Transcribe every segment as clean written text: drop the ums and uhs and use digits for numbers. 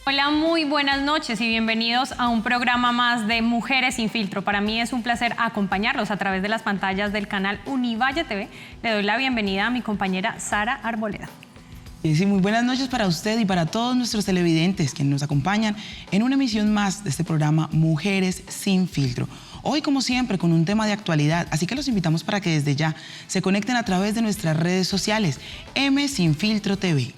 Hola, muy buenas noches y bienvenidos a un programa más de Mujeres sin Filtro. Para mí es un placer acompañarlos a través de las pantallas del canal Univalle TV. Le doy la bienvenida a mi compañera Sara Arboleda. Sí, muy buenas noches para usted y para todos nuestros televidentes que nos acompañan en una emisión más de este programa Mujeres sin Filtro. Hoy, como siempre, con un tema de actualidad, así que los invitamos para que desde ya se conecten a través de nuestras redes sociales, M Sin Filtro TV.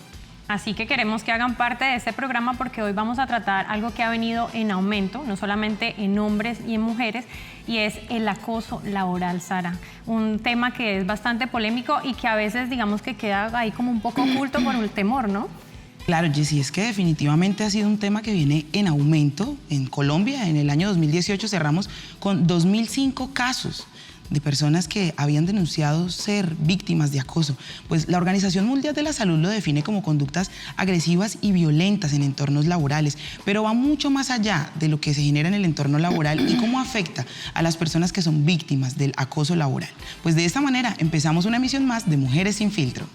Así que queremos que hagan parte de este programa porque hoy vamos a tratar algo que ha venido en aumento, no solamente en hombres y en mujeres, y es el acoso laboral, Sara. Un tema que es bastante polémico y que a veces, digamos, que queda ahí como un poco oculto por el temor, ¿no? Claro, Jessy, es que definitivamente ha sido un tema que viene en aumento. En Colombia, en el año 2018, cerramos con 2.005 casos de personas que habían denunciado ser víctimas de acoso. Pues la Organización Mundial de la Salud lo define como conductas agresivas y violentas en entornos laborales, pero va mucho más allá de lo que se genera en el entorno laboral y cómo afecta a las personas que son víctimas del acoso laboral. Pues de esta manera empezamos una emisión más de Mujeres sin Filtro.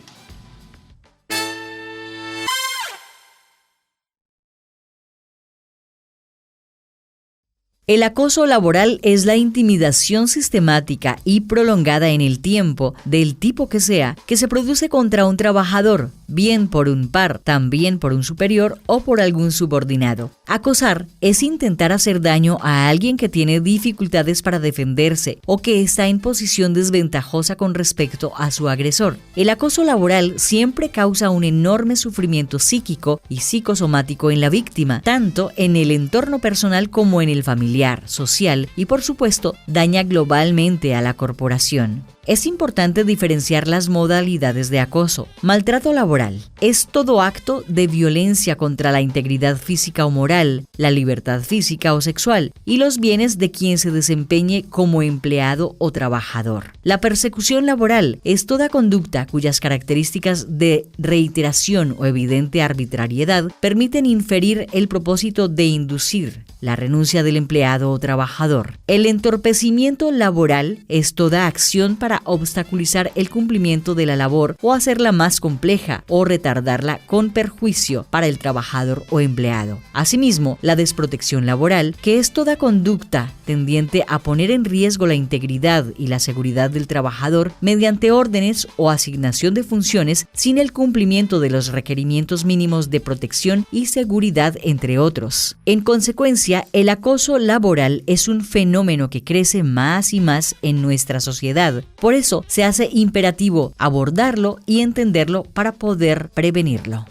El acoso laboral es la intimidación sistemática y prolongada en el tiempo, del tipo que sea, que se produce contra un trabajador, bien por un par, también por un superior o por algún subordinado. Acosar es intentar hacer daño a alguien que tiene dificultades para defenderse o que está en posición desventajosa con respecto a su agresor. El acoso laboral siempre causa un enorme sufrimiento psíquico y psicosomático en la víctima, tanto en el entorno personal como en el familiar, social y, por supuesto, daña globalmente a la corporación. Es importante diferenciar las modalidades de acoso. Maltrato laboral es todo acto de violencia contra la integridad física o moral, la libertad física o sexual y los bienes de quien se desempeñe como empleado o trabajador. La persecución laboral es toda conducta cuyas características de reiteración o evidente arbitrariedad permiten inferir el propósito de inducir la renuncia del empleado o trabajador. El entorpecimiento laboral es toda acción para obstaculizar el cumplimiento de la labor o hacerla más compleja o retardarla con perjuicio para el trabajador o empleado. Asimismo, la desprotección laboral, que es toda conducta tendiente a poner en riesgo la integridad y la seguridad del trabajador mediante órdenes o asignación de funciones sin el cumplimiento de los requerimientos mínimos de protección y seguridad, entre otros. En consecuencia, el acoso laboral es un fenómeno que crece más y más en nuestra sociedad. Por eso se hace imperativo abordarlo y entenderlo para poder prevenirlo.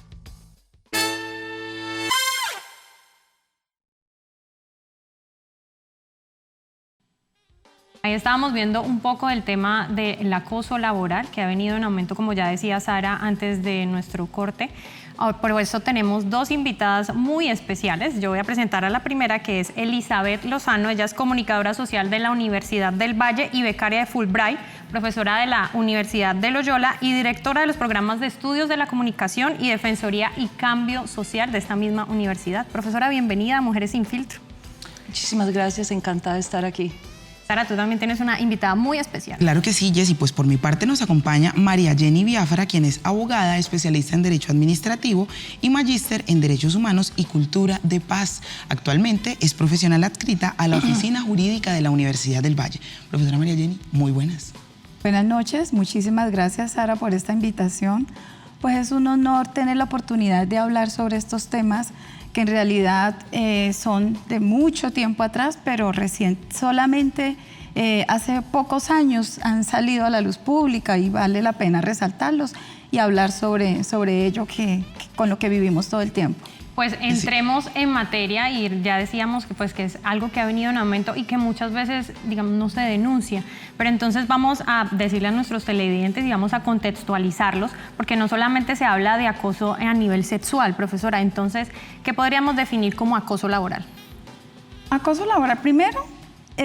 Ahí estábamos viendo un poco el tema del acoso laboral que ha venido en aumento, como ya decía Sara antes de nuestro corte. Por eso tenemos dos invitadas muy especiales. Yo voy a presentar a la primera, que es Elizabeth Lozano. Ella es comunicadora social de la Universidad del Valle y becaria de Fulbright, profesora de la Universidad de Loyola y directora de los programas de estudios de la comunicación y defensoría y cambio social de esta misma universidad. Profesora, bienvenida a Mujeres sin Filtro. Muchísimas gracias, encantada de estar aquí. Sara, tú también tienes una invitada muy especial. Claro que sí, Jessy. Pues por mi parte nos acompaña María Jenny Biafra, quien es abogada, especialista en Derecho Administrativo y magíster en Derechos Humanos y Cultura de Paz. Actualmente es profesional adscrita a la Oficina Jurídica de la Universidad del Valle. Profesora María Jenny, muy buenas. Buenas noches, muchísimas gracias, Sara, por esta invitación. Pues es un honor tener la oportunidad de hablar sobre estos temas que en realidad son de mucho tiempo atrás, pero solamente hace pocos años han salido a la luz pública y vale la pena resaltarlos y hablar sobre ello con lo que vivimos todo el tiempo. Pues entremos en materia y ya decíamos que, pues, que es algo que ha venido en aumento y que muchas veces, digamos, no se denuncia. Pero entonces vamos a decirle a nuestros televidentes y vamos a contextualizarlos, porque no solamente se habla de acoso a nivel sexual, profesora. Entonces, ¿qué podríamos definir como acoso laboral? Acoso laboral, primero,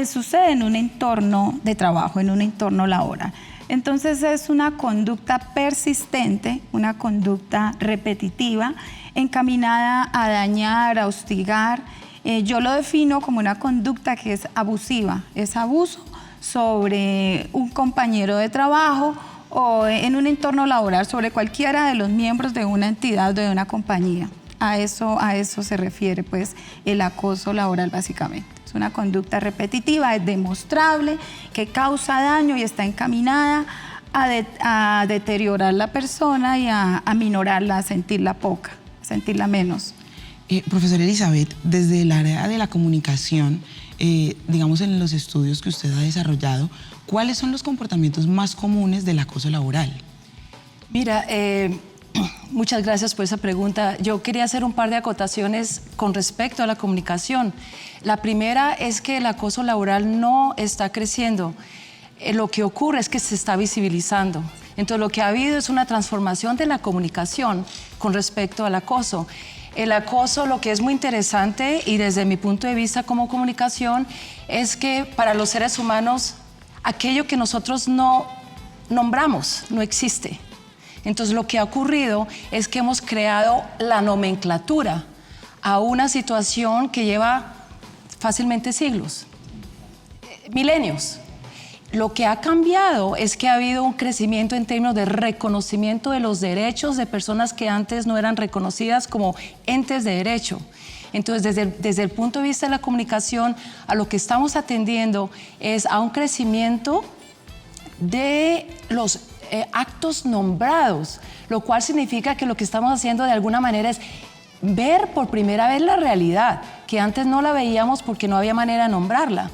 sucede en un entorno de trabajo, en un entorno laboral. Entonces es una conducta persistente, una conducta repetitiva, encaminada a dañar, a hostigar. Yo lo defino como una conducta que es abusiva, es abuso sobre un compañero de trabajo o en un entorno laboral sobre cualquiera de los miembros de una entidad o de una compañía. a eso se refiere pues el acoso laboral básicamente. Es una conducta repetitiva, es demostrable, que causa daño y está encaminada a deteriorar la persona y a minorarla, a sentirla poca, a sentirla menos. Profesora Elizabeth, desde el área de la comunicación, digamos en los estudios que usted ha desarrollado, ¿cuáles son los comportamientos más comunes del acoso laboral? Mira, muchas gracias por esa pregunta. Yo quería hacer un par de acotaciones con respecto a la comunicación. La primera es que el acoso laboral no está creciendo. Lo que ocurre es que se está visibilizando. Entonces, lo que ha habido es una transformación de la comunicación con respecto al acoso. El acoso, lo que es muy interesante y desde mi punto de vista como comunicación, es que para los seres humanos, aquello que nosotros no nombramos no existe. Entonces, lo que ha ocurrido es que hemos creado la nomenclatura a una situación que lleva fácilmente siglos, milenios. Lo que ha cambiado es que ha habido un crecimiento en términos de reconocimiento de los derechos de personas que antes no eran reconocidas como entes de derecho. Entonces, desde el punto de vista de la comunicación, a lo que estamos atendiendo es a un crecimiento de los actos nombrados, lo cual significa que lo que estamos haciendo de alguna manera es ver por primera vez la realidad, que antes no la veíamos porque no había manera de nombrarla.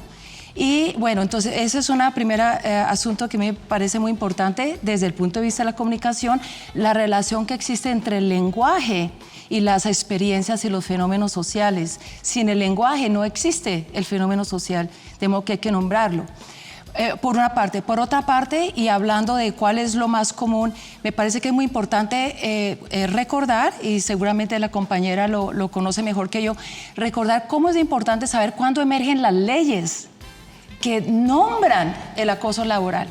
Y bueno, entonces ese es un primer asunto que me parece muy importante desde el punto de vista de la comunicación, la relación que existe entre el lenguaje y las experiencias y los fenómenos sociales. Sin el lenguaje no existe el fenómeno social, de modo que hay que nombrarlo. Por una parte. Por otra parte, y hablando de cuál es lo más común, me parece que es muy importante recordar, y seguramente la compañera lo conoce mejor que yo, recordar cómo es importante saber cuándo emergen las leyes que nombran el acoso laboral.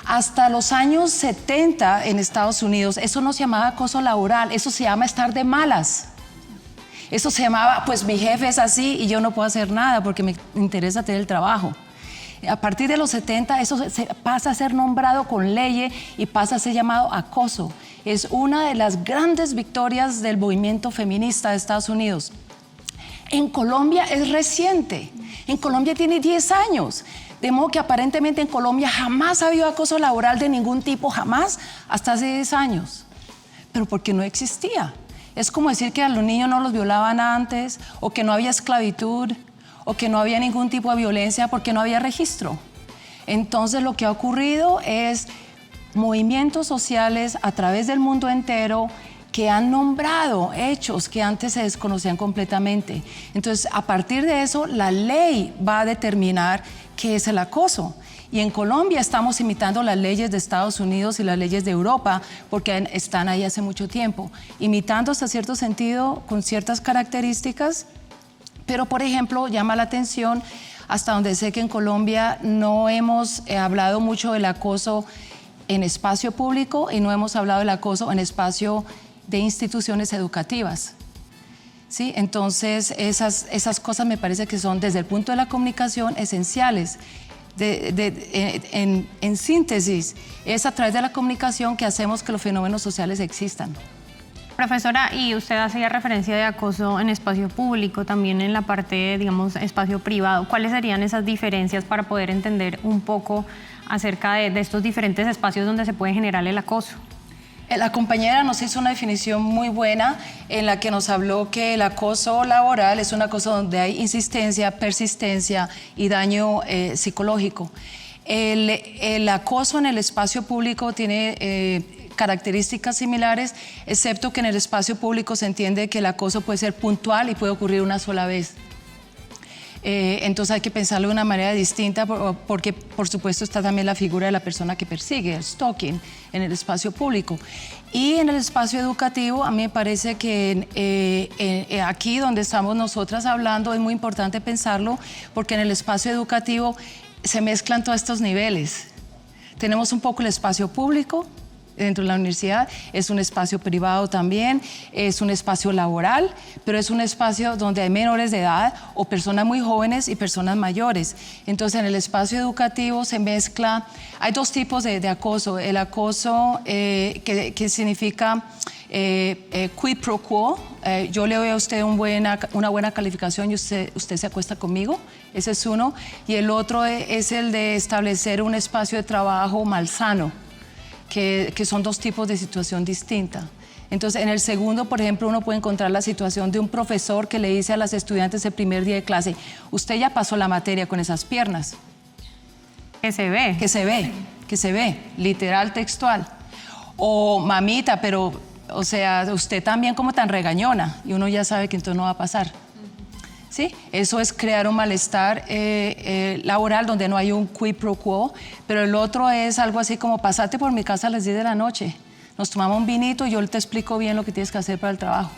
Hasta los años 70 en Estados Unidos, eso no se llamaba acoso laboral, eso se llama estar de malas. Eso se llamaba, pues mi jefe es así y yo no puedo hacer nada porque me interesa tener el trabajo. A partir de los 70 eso pasa a ser nombrado con ley y pasa a ser llamado acoso. Es una de las grandes victorias del movimiento feminista de Estados Unidos. En Colombia es reciente. En Colombia tiene 10 años. De modo que aparentemente en Colombia jamás ha habido acoso laboral de ningún tipo, jamás, hasta hace 10 años. Pero porque no existía. Es como decir que a los niños no los violaban antes, o que no había esclavitud, o que no había ningún tipo de violencia porque no había registro. Entonces lo que ha ocurrido es movimientos sociales a través del mundo entero que han nombrado hechos que antes se desconocían completamente. Entonces, a partir de eso, la ley va a determinar qué es el acoso. Y en Colombia estamos imitando las leyes de Estados Unidos y las leyes de Europa, porque están ahí hace mucho tiempo, imitando hasta cierto sentido con ciertas características. Pero, por ejemplo, llama la atención, hasta donde sé que en Colombia no hemos hablado mucho del acoso en espacio público y no hemos hablado del acoso en espacio de instituciones educativas. ¿Sí? Entonces, esas cosas me parece que son, desde el punto de la comunicación, esenciales. En síntesis, es a través de la comunicación que hacemos que los fenómenos sociales existan. Profesora, y usted hacía referencia de acoso en espacio público, también en la parte, digamos, espacio privado. ¿Cuáles serían esas diferencias para poder entender un poco acerca de estos diferentes espacios donde se puede generar el acoso? La compañera nos hizo una definición muy buena en la que nos habló que el acoso laboral es un acoso donde hay insistencia, persistencia y daño psicológico. El acoso en el espacio público tiene características similares, excepto que en el espacio público se entiende que el acoso puede ser puntual y puede ocurrir una sola vez. Entonces hay que pensarlo de una manera distinta porque, por supuesto, está también la figura de la persona que persigue, el stalking, en el espacio público. Y en el espacio educativo, a mí me parece que aquí donde estamos nosotras hablando es muy importante pensarlo porque en el espacio educativo se mezclan todos estos niveles. Tenemos un poco el espacio público, dentro de la universidad, es un espacio privado también, es un espacio laboral, pero es un espacio donde hay menores de edad o personas muy jóvenes y personas mayores. Entonces, en el espacio educativo se mezcla, hay dos tipos de acoso. El acoso que significa quid pro quo, yo le doy a usted una buena calificación y usted se acuesta conmigo, ese es uno. Y el otro es el de establecer un espacio de trabajo malsano, que son dos tipos de situación distinta. Entonces, en el segundo, por ejemplo, uno puede encontrar la situación de un profesor que le dice a las estudiantes el primer día de clase, usted ya pasó la materia con esas piernas. Que se ve. Que se ve, literal, textual. O mamita, pero, o sea, usted también como tan regañona, y uno ya sabe que entonces no va a pasar. ¿Sí? Eso es crear un malestar laboral donde no hay un quid pro quo, pero el otro es algo así como pasate por mi casa a las 10 de la noche, nos tomamos un vinito y yo te explico bien lo que tienes que hacer para el trabajo.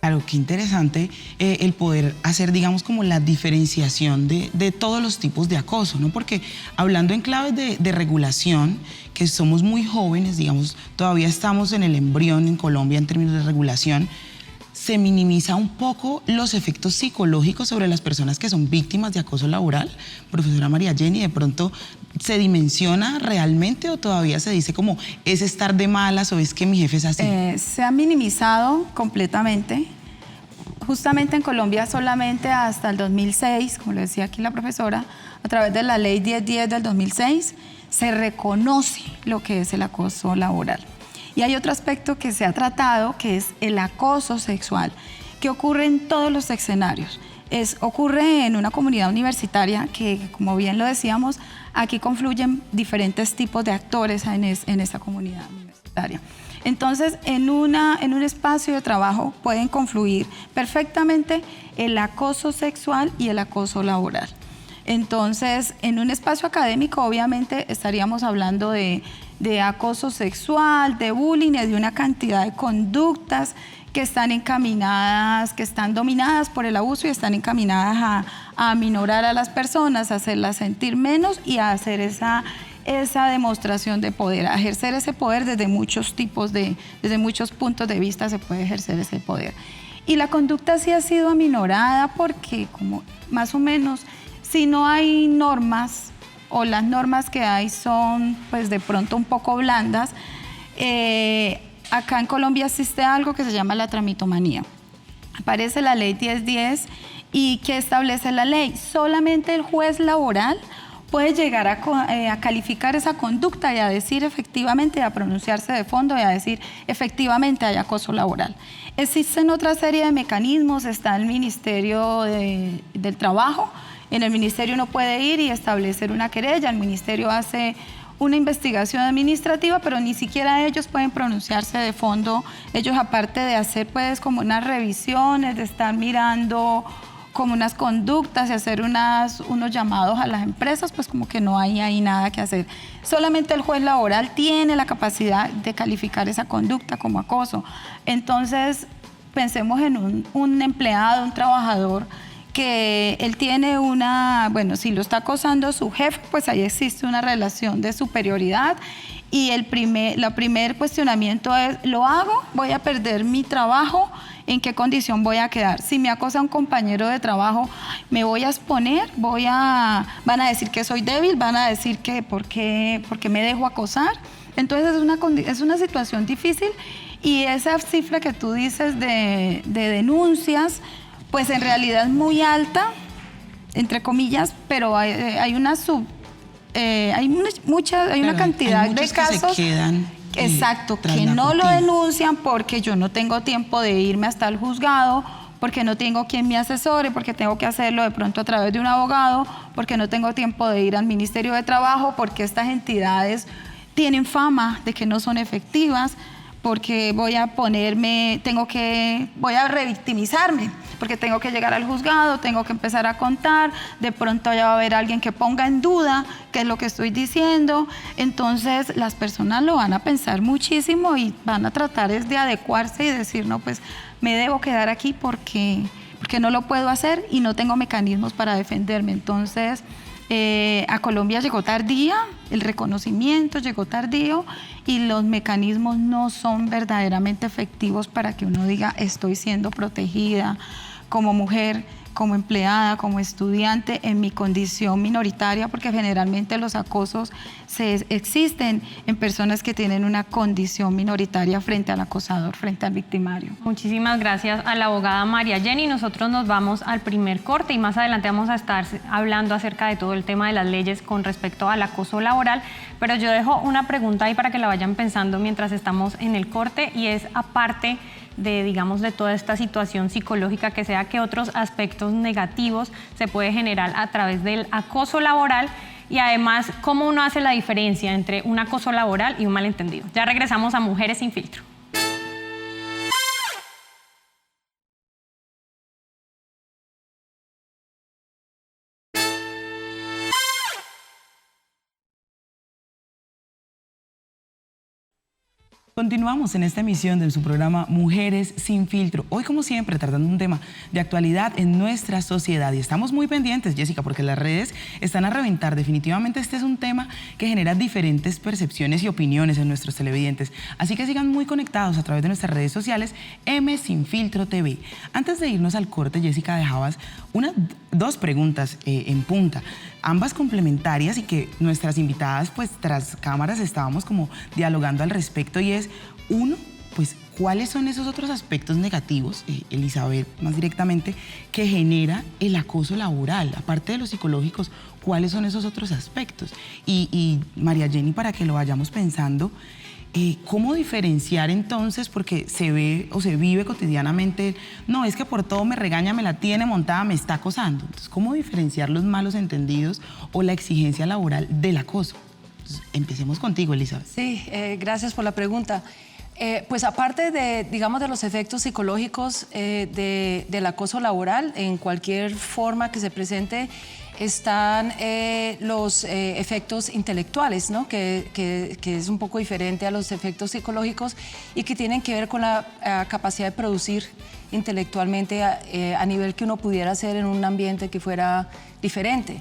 Claro, qué interesante el poder hacer, digamos, como la diferenciación de todos los tipos de acoso, ¿no? Porque hablando en claves de regulación, que somos muy jóvenes, digamos, todavía estamos en el embrión en Colombia en términos de regulación, se minimiza un poco los efectos psicológicos sobre las personas que son víctimas de acoso laboral. Profesora María Jenny, ¿de pronto se dimensiona realmente o todavía se dice como es estar de malas o es que mi jefe es así? Se ha minimizado completamente. Justamente en Colombia solamente hasta el 2006, como le decía aquí la profesora, a través de la ley 1010 del 2006, se reconoce lo que es el acoso laboral. Y hay otro aspecto que se ha tratado, que es el acoso sexual, que ocurre en todos los escenarios. Ocurre en una comunidad universitaria que, como bien lo decíamos, aquí confluyen diferentes tipos de actores en esa comunidad universitaria. Entonces, en un espacio de trabajo pueden confluir perfectamente el acoso sexual y el acoso laboral. Entonces, en un espacio académico, obviamente, estaríamos hablando de acoso sexual, de bullying, de una cantidad de conductas que están encaminadas, que están dominadas por el abuso y están encaminadas a aminorar a las personas, a hacerlas sentir menos y a hacer esa demostración de poder, a ejercer ese poder desde muchos puntos de vista se puede ejercer ese poder. Y la conducta sí ha sido aminorada porque, como más o menos, si no hay normas o las normas que hay son pues de pronto un poco blandas, acá en Colombia existe algo que se llama la tramitomanía. Aparece la ley 1010 y ¿qué establece la ley? Solamente el juez laboral puede llegar a calificar esa conducta y a decir efectivamente, a pronunciarse de fondo y a decir efectivamente hay acoso laboral. Existen otra serie de mecanismos, está el Ministerio del Trabajo. En el ministerio uno puede ir y establecer una querella, el ministerio hace una investigación administrativa, pero ni siquiera ellos pueden pronunciarse de fondo. Ellos, aparte de hacer pues como unas revisiones, de estar mirando como unas conductas y hacer unos llamados a las empresas, pues como que no hay ahí nada que hacer. Solamente el juez laboral tiene la capacidad de calificar esa conducta como acoso. Entonces, pensemos en un empleado, un trabajador, que él tiene si lo está acosando su jefe, pues ahí existe una relación de superioridad y el primer cuestionamiento es, ¿lo hago? ¿Voy a perder mi trabajo? ¿En qué condición voy a quedar? Si me acosa un compañero de trabajo, ¿me voy a exponer? ¿Van a decir que soy débil? ¿Van a decir que por qué me dejo acosar? Entonces es una situación difícil y esa cifra que tú dices de denuncias, pues en realidad es muy alta, entre comillas, pero hay una cantidad de casos que se quedan, exacto, que no lo denuncian porque yo no tengo tiempo de irme hasta el juzgado, porque no tengo quien me asesore, porque tengo que hacerlo de pronto a través de un abogado, porque no tengo tiempo de ir al Ministerio de Trabajo, porque estas entidades tienen fama de que no son efectivas, porque voy a revictimizarme, porque tengo que llegar al juzgado, tengo que empezar a contar, de pronto ya va a haber alguien que ponga en duda qué es lo que estoy diciendo, entonces las personas lo van a pensar muchísimo y van a tratar de adecuarse y decir, no, pues me debo quedar aquí porque no lo puedo hacer y no tengo mecanismos para defenderme. Entonces, A Colombia llegó tardía, el reconocimiento llegó tardío y los mecanismos no son verdaderamente efectivos para que uno diga estoy siendo protegida como mujer, como empleada, como estudiante, en mi condición minoritaria, porque generalmente los acosos existen en personas que tienen una condición minoritaria frente al acosador, frente al victimario. Muchísimas gracias a la abogada María Jenny. Nosotros nos vamos al primer corte y más adelante vamos a estar hablando acerca de todo el tema de las leyes con respecto al acoso laboral, pero yo dejo una pregunta ahí para que la vayan pensando mientras estamos en el corte, y es, aparte de, digamos, de toda esta situación psicológica que sea, ¿qué otros aspectos negativos se puede generar a través del acoso laboral? Y además, ¿cómo uno hace la diferencia entre un acoso laboral y un malentendido? Ya regresamos a Mujeres sin Filtro. Continuamos en esta emisión de su programa Mujeres sin Filtro. Hoy, como siempre, tratando un tema de actualidad en nuestra sociedad. Y estamos muy pendientes, Jessica, porque las redes están a reventar. Definitivamente este es un tema que genera diferentes percepciones y opiniones en nuestros televidentes. Así que sigan muy conectados a través de nuestras redes sociales, M Sin Filtro TV. Antes de irnos al corte, Jessica, dejabas dos preguntas en punta, ambas complementarias, y que nuestras invitadas, pues tras cámaras, estábamos como dialogando al respecto, y es, uno, pues, ¿cuáles son esos otros aspectos negativos, Elizabeth, más directamente, que genera el acoso laboral? Aparte de los psicológicos, ¿cuáles son esos otros aspectos? Y María Jenny, para que lo vayamos pensando, ¿cómo diferenciar entonces? Porque se ve o se vive cotidianamente, no, es que por todo me regaña, me la tiene montada, me está acosando. Entonces, ¿cómo diferenciar los malos entendidos o la exigencia laboral del acoso? Entonces, empecemos contigo, Elizabeth. Sí, gracias por la pregunta. Pues aparte de, digamos, de los efectos psicológicos del acoso laboral, en cualquier forma que se presente, están los efectos intelectuales, ¿no? que es un poco diferente a los efectos psicológicos y que tienen que ver con la capacidad de producir intelectualmente a nivel que uno pudiera hacer en un ambiente que fuera diferente.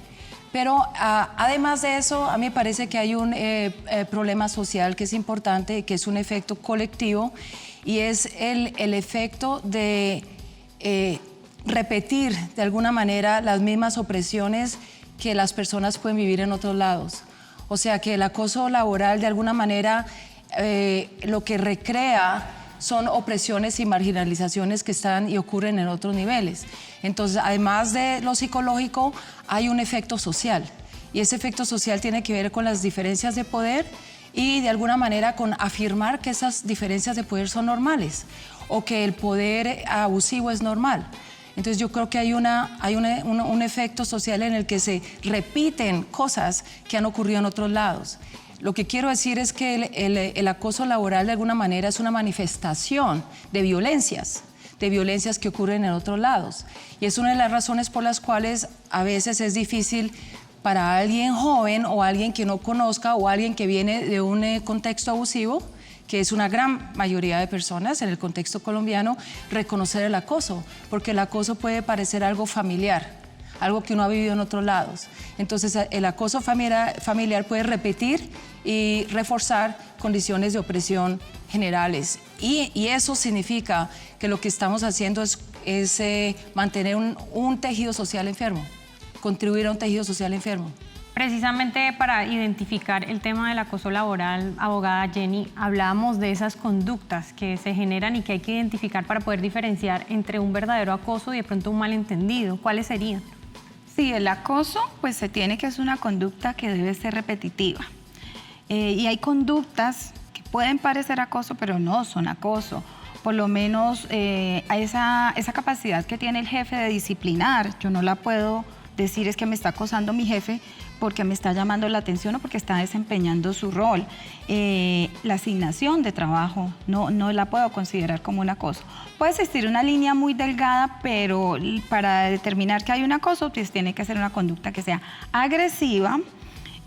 Pero además de eso, a mí me parece que hay un problema social que es importante, que es un efecto colectivo, y es el efecto de repetir de alguna manera las mismas opresiones que las personas pueden vivir en otros lados. O sea, que el acoso laboral de alguna manera lo que recrea son opresiones y marginalizaciones que están y ocurren en otros niveles. Entonces, además de lo psicológico, hay un efecto social, y ese efecto social tiene que ver con las diferencias de poder y de alguna manera con afirmar que esas diferencias de poder son normales o que el poder abusivo es normal. Entonces yo creo que hay un efecto social en el que se repiten cosas que han ocurrido en otros lados. Lo que quiero decir es que el acoso laboral de alguna manera es una manifestación de violencias que ocurren en otros lados. Y es una de las razones por las cuales a veces es difícil para alguien joven o alguien que no conozca o alguien que viene de un contexto abusivo, que es una gran mayoría de personas en el contexto colombiano, reconocer el acoso, porque el acoso puede parecer algo familiar, algo que uno ha vivido en otros lados. Entonces, el acoso familiar puede repetir y reforzar condiciones de opresión generales. Y eso significa que lo que estamos haciendo es mantener un tejido social enfermo, contribuir a un tejido social enfermo. Precisamente para identificar el tema del acoso laboral, abogada Jenny, hablábamos de esas conductas que se generan y que hay que identificar para poder diferenciar entre un verdadero acoso y de pronto un malentendido. ¿Cuáles serían? Sí, el acoso, pues se tiene que es una conducta que debe ser repetitiva. Y hay conductas que pueden parecer acoso, pero no son acoso. Por lo menos a esa capacidad que tiene el jefe de disciplinar, yo no la puedo decir es que me está acosando mi jefe porque me está llamando la atención o porque está desempeñando su rol. La asignación de trabajo no la puedo considerar como un acoso. Puede existir una línea muy delgada, pero para determinar que hay un acoso, pues tiene que ser una conducta que sea agresiva,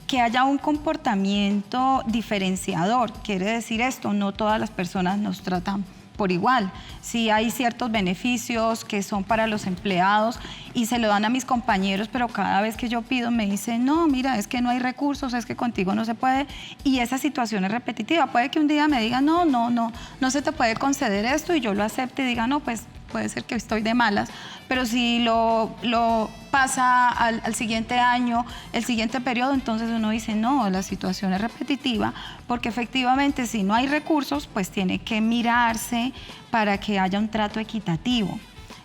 que haya un comportamiento diferenciador. Quiere decir esto, no todas las personas nos tratan por igual. Sí hay ciertos beneficios que son para los empleados y se lo dan a mis compañeros, pero cada vez que yo pido me dicen, no, mira, es que no hay recursos, es que contigo no se puede, y esa situación es repetitiva. Puede que un día me digan, no se te puede conceder esto, y yo lo acepte y diga, no, pues puede ser que estoy de malas, pero si lo pasa al siguiente año, el siguiente periodo, entonces uno dice, no, la situación es repetitiva, porque efectivamente si no hay recursos, pues tiene que mirarse para que haya un trato equitativo.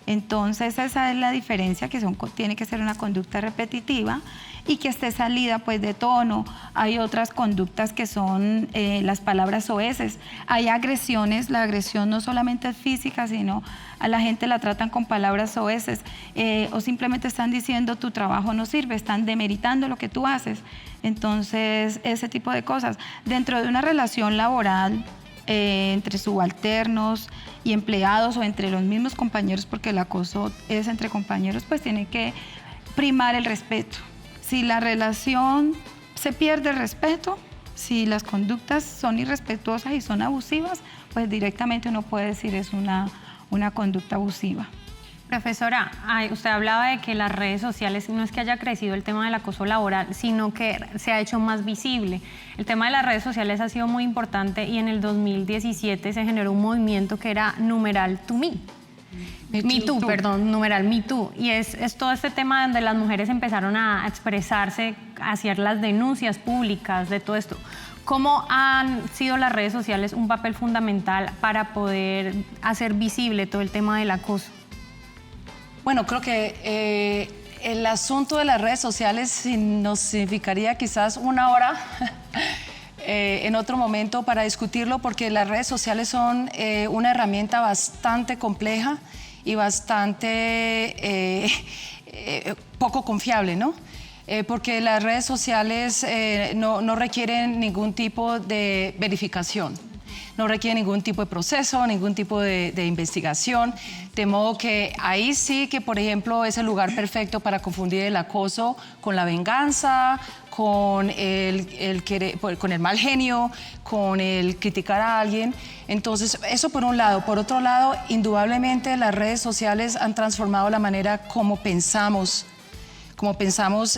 Entonces esa es la diferencia, que tiene que ser una conducta repetitiva y que esté salida pues de tono. Hay otras conductas que son las palabras soeces. Hay agresiones, la agresión no solamente es física, sino a la gente la tratan con palabras soeces, o simplemente están diciendo tu trabajo no sirve, están demeritando lo que tú haces. Entonces ese tipo de cosas. Dentro de una relación laboral, entre subalternos y empleados, o entre los mismos compañeros, porque el acoso es entre compañeros, pues tiene que primar el respeto. Si la relación se pierde el respeto, si las conductas son irrespetuosas y son abusivas, pues directamente uno puede decir es una conducta abusiva. Profesora, usted hablaba de que las redes sociales no es que haya crecido el tema del acoso laboral, sino que se ha hecho más visible. El tema de las redes sociales ha sido muy importante y en el 2017 se generó un movimiento que era numeral to me. Numeral Me Too. Y es todo este tema donde las mujeres empezaron a expresarse, a hacer las denuncias públicas de todo esto. ¿Cómo han sido las redes sociales un papel fundamental para poder hacer visible todo el tema del acoso? Bueno, creo que el asunto de las redes sociales nos significaría quizás una hora en otro momento para discutirlo, porque las redes sociales son una herramienta bastante compleja y bastante poco confiable, ¿no? Porque las redes sociales no requieren ningún tipo de verificación. No requiere ningún tipo de proceso, ningún tipo de investigación, de modo que ahí sí que, por ejemplo, es el lugar perfecto para confundir el acoso con la venganza, con el mal genio, con el criticar a alguien. Entonces, eso por un lado. Por otro lado, indudablemente las redes sociales han transformado la manera como pensamos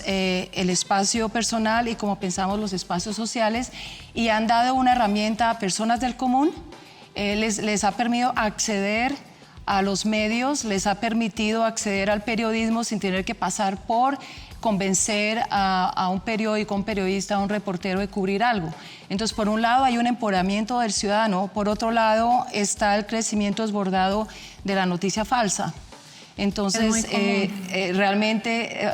el espacio personal y como pensamos los espacios sociales, y han dado una herramienta a personas del común, les ha permitido acceder a los medios, les ha permitido acceder al periodismo sin tener que pasar por convencer a un periódico, a un periodista, a un reportero de cubrir algo. Entonces, por un lado hay un empoderamiento del ciudadano, por otro lado está el crecimiento desbordado de la noticia falsa. Entonces, realmente,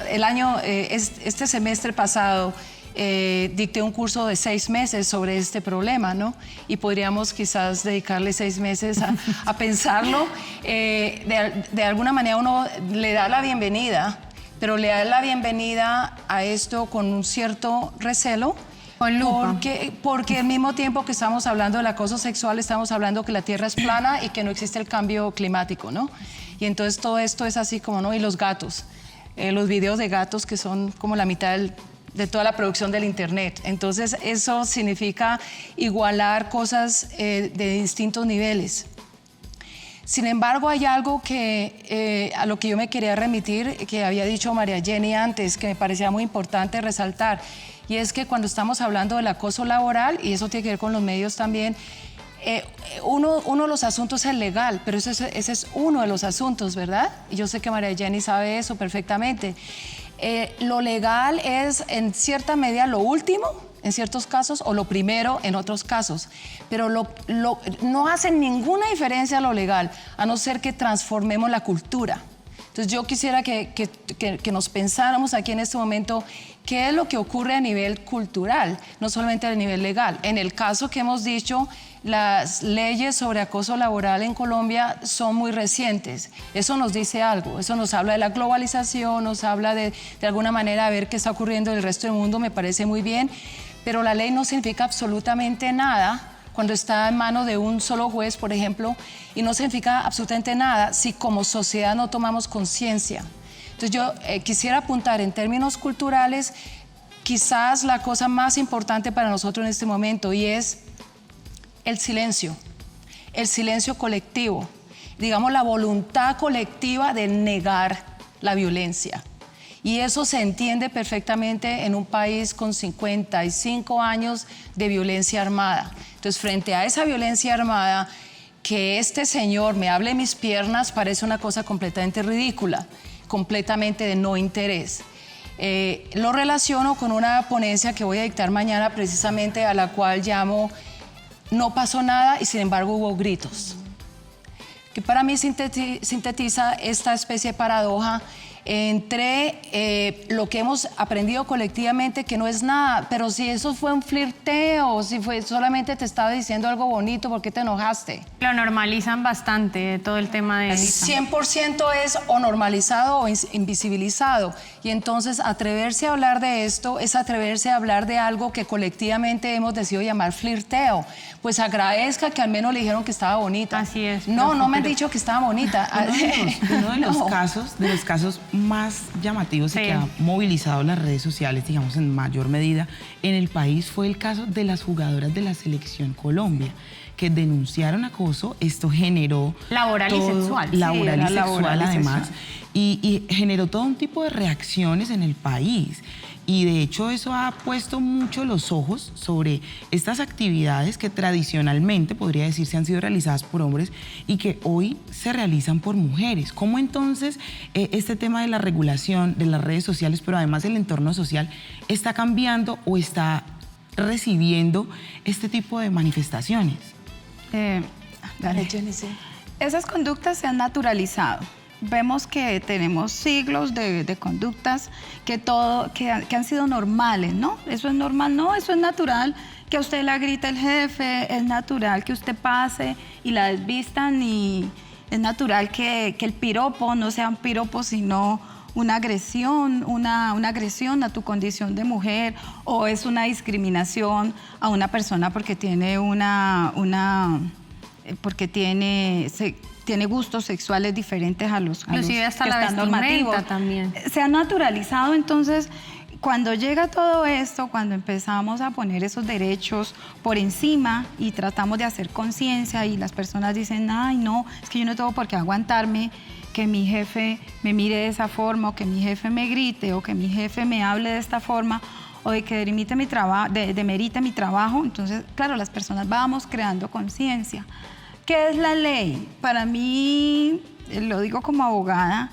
este semestre pasado, dicté un curso de 6 meses sobre este problema, ¿no? Y podríamos quizás dedicarle 6 meses a pensarlo. De alguna manera uno le da la bienvenida, pero le da la bienvenida a esto con un cierto recelo. Con lupa. Porque al mismo tiempo que estamos hablando del acoso sexual, estamos hablando que la Tierra es plana y que no existe el cambio climático, ¿no? Y entonces todo esto es así como, ¿no? Y los gatos, los videos de gatos que son como la mitad de toda la producción del Internet. Entonces eso significa igualar cosas de distintos niveles. Sin embargo, hay algo a lo que yo me quería remitir, que había dicho María Jenny antes, que me parecía muy importante resaltar, y es que cuando estamos hablando del acoso laboral, y eso tiene que ver con los medios también, uno de los asuntos es el legal, pero ese es uno de los asuntos, ¿verdad? Y yo sé que María Jenny sabe eso perfectamente. Lo legal es en cierta medida lo último, en ciertos casos, o lo primero en otros casos, pero no hace ninguna diferencia lo legal, a no ser que transformemos la cultura. Entonces yo quisiera que nos pensáramos aquí en este momento qué es lo que ocurre a nivel cultural, no solamente a nivel legal. En el caso que hemos dicho, las leyes sobre acoso laboral en Colombia son muy recientes. Eso nos dice algo, eso nos habla de la globalización, nos habla de alguna manera de ver qué está ocurriendo en el resto del mundo, me parece muy bien, pero la ley no significa absolutamente nada cuando está en manos de un solo juez, por ejemplo, y no significa absolutamente nada si como sociedad no tomamos conciencia. Entonces yo quisiera apuntar en términos culturales quizás la cosa más importante para nosotros en este momento, y es el silencio. el silencio colectivo, digamos la voluntad colectiva de negar la violencia. Y eso se entiende perfectamente en un país con 55 años de violencia armada. Entonces, frente a esa violencia armada, que este señor me hable de mis piernas parece una cosa completamente ridícula, completamente de no interés. Lo relaciono con una ponencia que voy a dictar mañana, precisamente a la cual llamo No pasó nada y sin embargo hubo gritos, que para mí sintetiza esta especie de paradoja entre lo que hemos aprendido colectivamente, que no es nada, pero si eso fue un flirteo, si fue solamente te estaba diciendo algo bonito, ¿por qué te enojaste? Lo normalizan bastante, todo el tema de... 100% es o normalizado o invisibilizado. Y entonces atreverse a hablar de esto es atreverse a hablar de algo que colectivamente hemos decidido llamar flirteo. Pues agradezca que al menos le dijeron que estaba bonita. Así es. No me han dicho que estaba bonita. Uno de los casos más llamativos y que ha movilizado las redes sociales, digamos, en mayor medida en el país fue el caso de las jugadoras de la Selección Colombia, que denunciaron acoso. Esto generó... Laboral y sexual. Laboral y sexual, además. Y generó todo un tipo de reacciones en el país. Y de hecho eso ha puesto mucho los ojos sobre estas actividades que tradicionalmente, podría decirse, han sido realizadas por hombres y que hoy se realizan por mujeres. ¿Cómo entonces este tema de la regulación de las redes sociales, pero además del entorno social, está cambiando o está recibiendo este tipo de manifestaciones? Dale, Jenny. Esas conductas se han naturalizado. Vemos que tenemos siglos de conductas que han sido normales, ¿no? Eso es normal, no, eso es natural, que a usted la grita el jefe, es natural que usted pase y la desvistan, y es natural que el piropo no sea un piropo, sino una agresión a tu condición de mujer, o es una discriminación a una persona porque tiene tiene gustos sexuales diferentes a los inclusive hasta que la están vestimenta normativos. también. Se ha naturalizado. Entonces, cuando llega todo esto, cuando empezamos a poner esos derechos por encima y tratamos de hacer conciencia, y las personas dicen, ay, no, es que yo no tengo por qué aguantarme que mi jefe me mire de esa forma, o que mi jefe me grite, o que mi jefe me hable de esta forma, o de que demerite mi trabajo. Entonces, claro, las personas vamos creando conciencia. ¿Qué es la ley? Para mí, lo digo como abogada,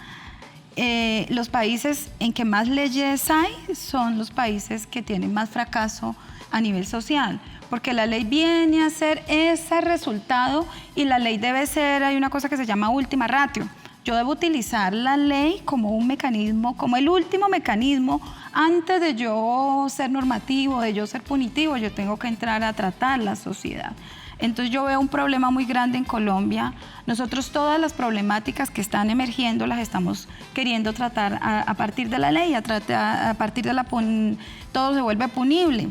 los países en que más leyes hay son los países que tienen más fracaso a nivel social, porque la ley viene a ser ese resultado, y la ley debe ser, hay una cosa que se llama última ratio. Yo debo utilizar la ley como un mecanismo, como el último mecanismo. Antes de yo ser normativo, de yo ser punitivo, yo tengo que entrar a tratar la sociedad. Entonces yo veo un problema muy grande en Colombia. Nosotros todas las problemáticas que están emergiendo las estamos queriendo tratar a partir de la ley, a partir de todo se vuelve punible.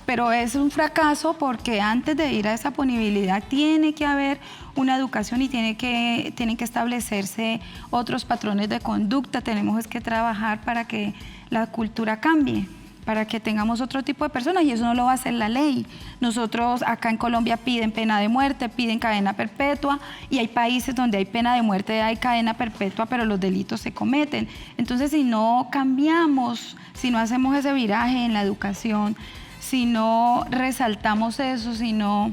Pero es un fracaso, porque antes de ir a esa punibilidad tiene que haber una educación y tienen que establecerse otros patrones de conducta. Tenemos que trabajar para que la cultura cambie, para que tengamos otro tipo de personas, y eso no lo va a hacer la ley. Nosotros acá en Colombia piden pena de muerte, piden cadena perpetua, y hay países donde hay pena de muerte, hay cadena perpetua, pero los delitos se cometen. Entonces, si no cambiamos, si no hacemos ese viraje en la educación, si no resaltamos eso, si no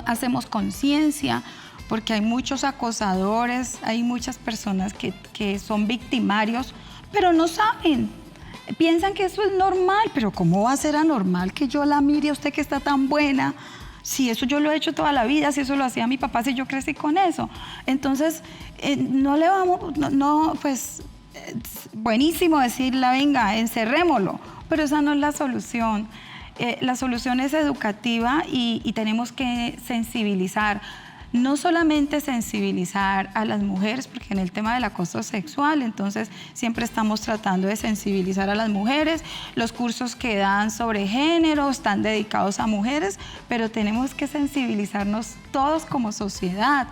hacemos conciencia, porque hay muchos acosadores, hay muchas personas que son victimarios, pero no saben. Piensan que eso es normal, pero ¿cómo va a ser anormal que yo la mire a usted que está tan buena? Si eso yo lo he hecho toda la vida, si eso lo hacía mi papá, si yo crecí con eso. Entonces, pues buenísimo decirle, venga, encerrémoslo, pero esa no es la solución. La solución es educativa, y tenemos que sensibilizar. No solamente sensibilizar a las mujeres, porque en el tema del acoso sexual, entonces siempre estamos tratando de sensibilizar a las mujeres. Los cursos que dan sobre género están dedicados a mujeres, pero tenemos que sensibilizarnos todos como sociedad.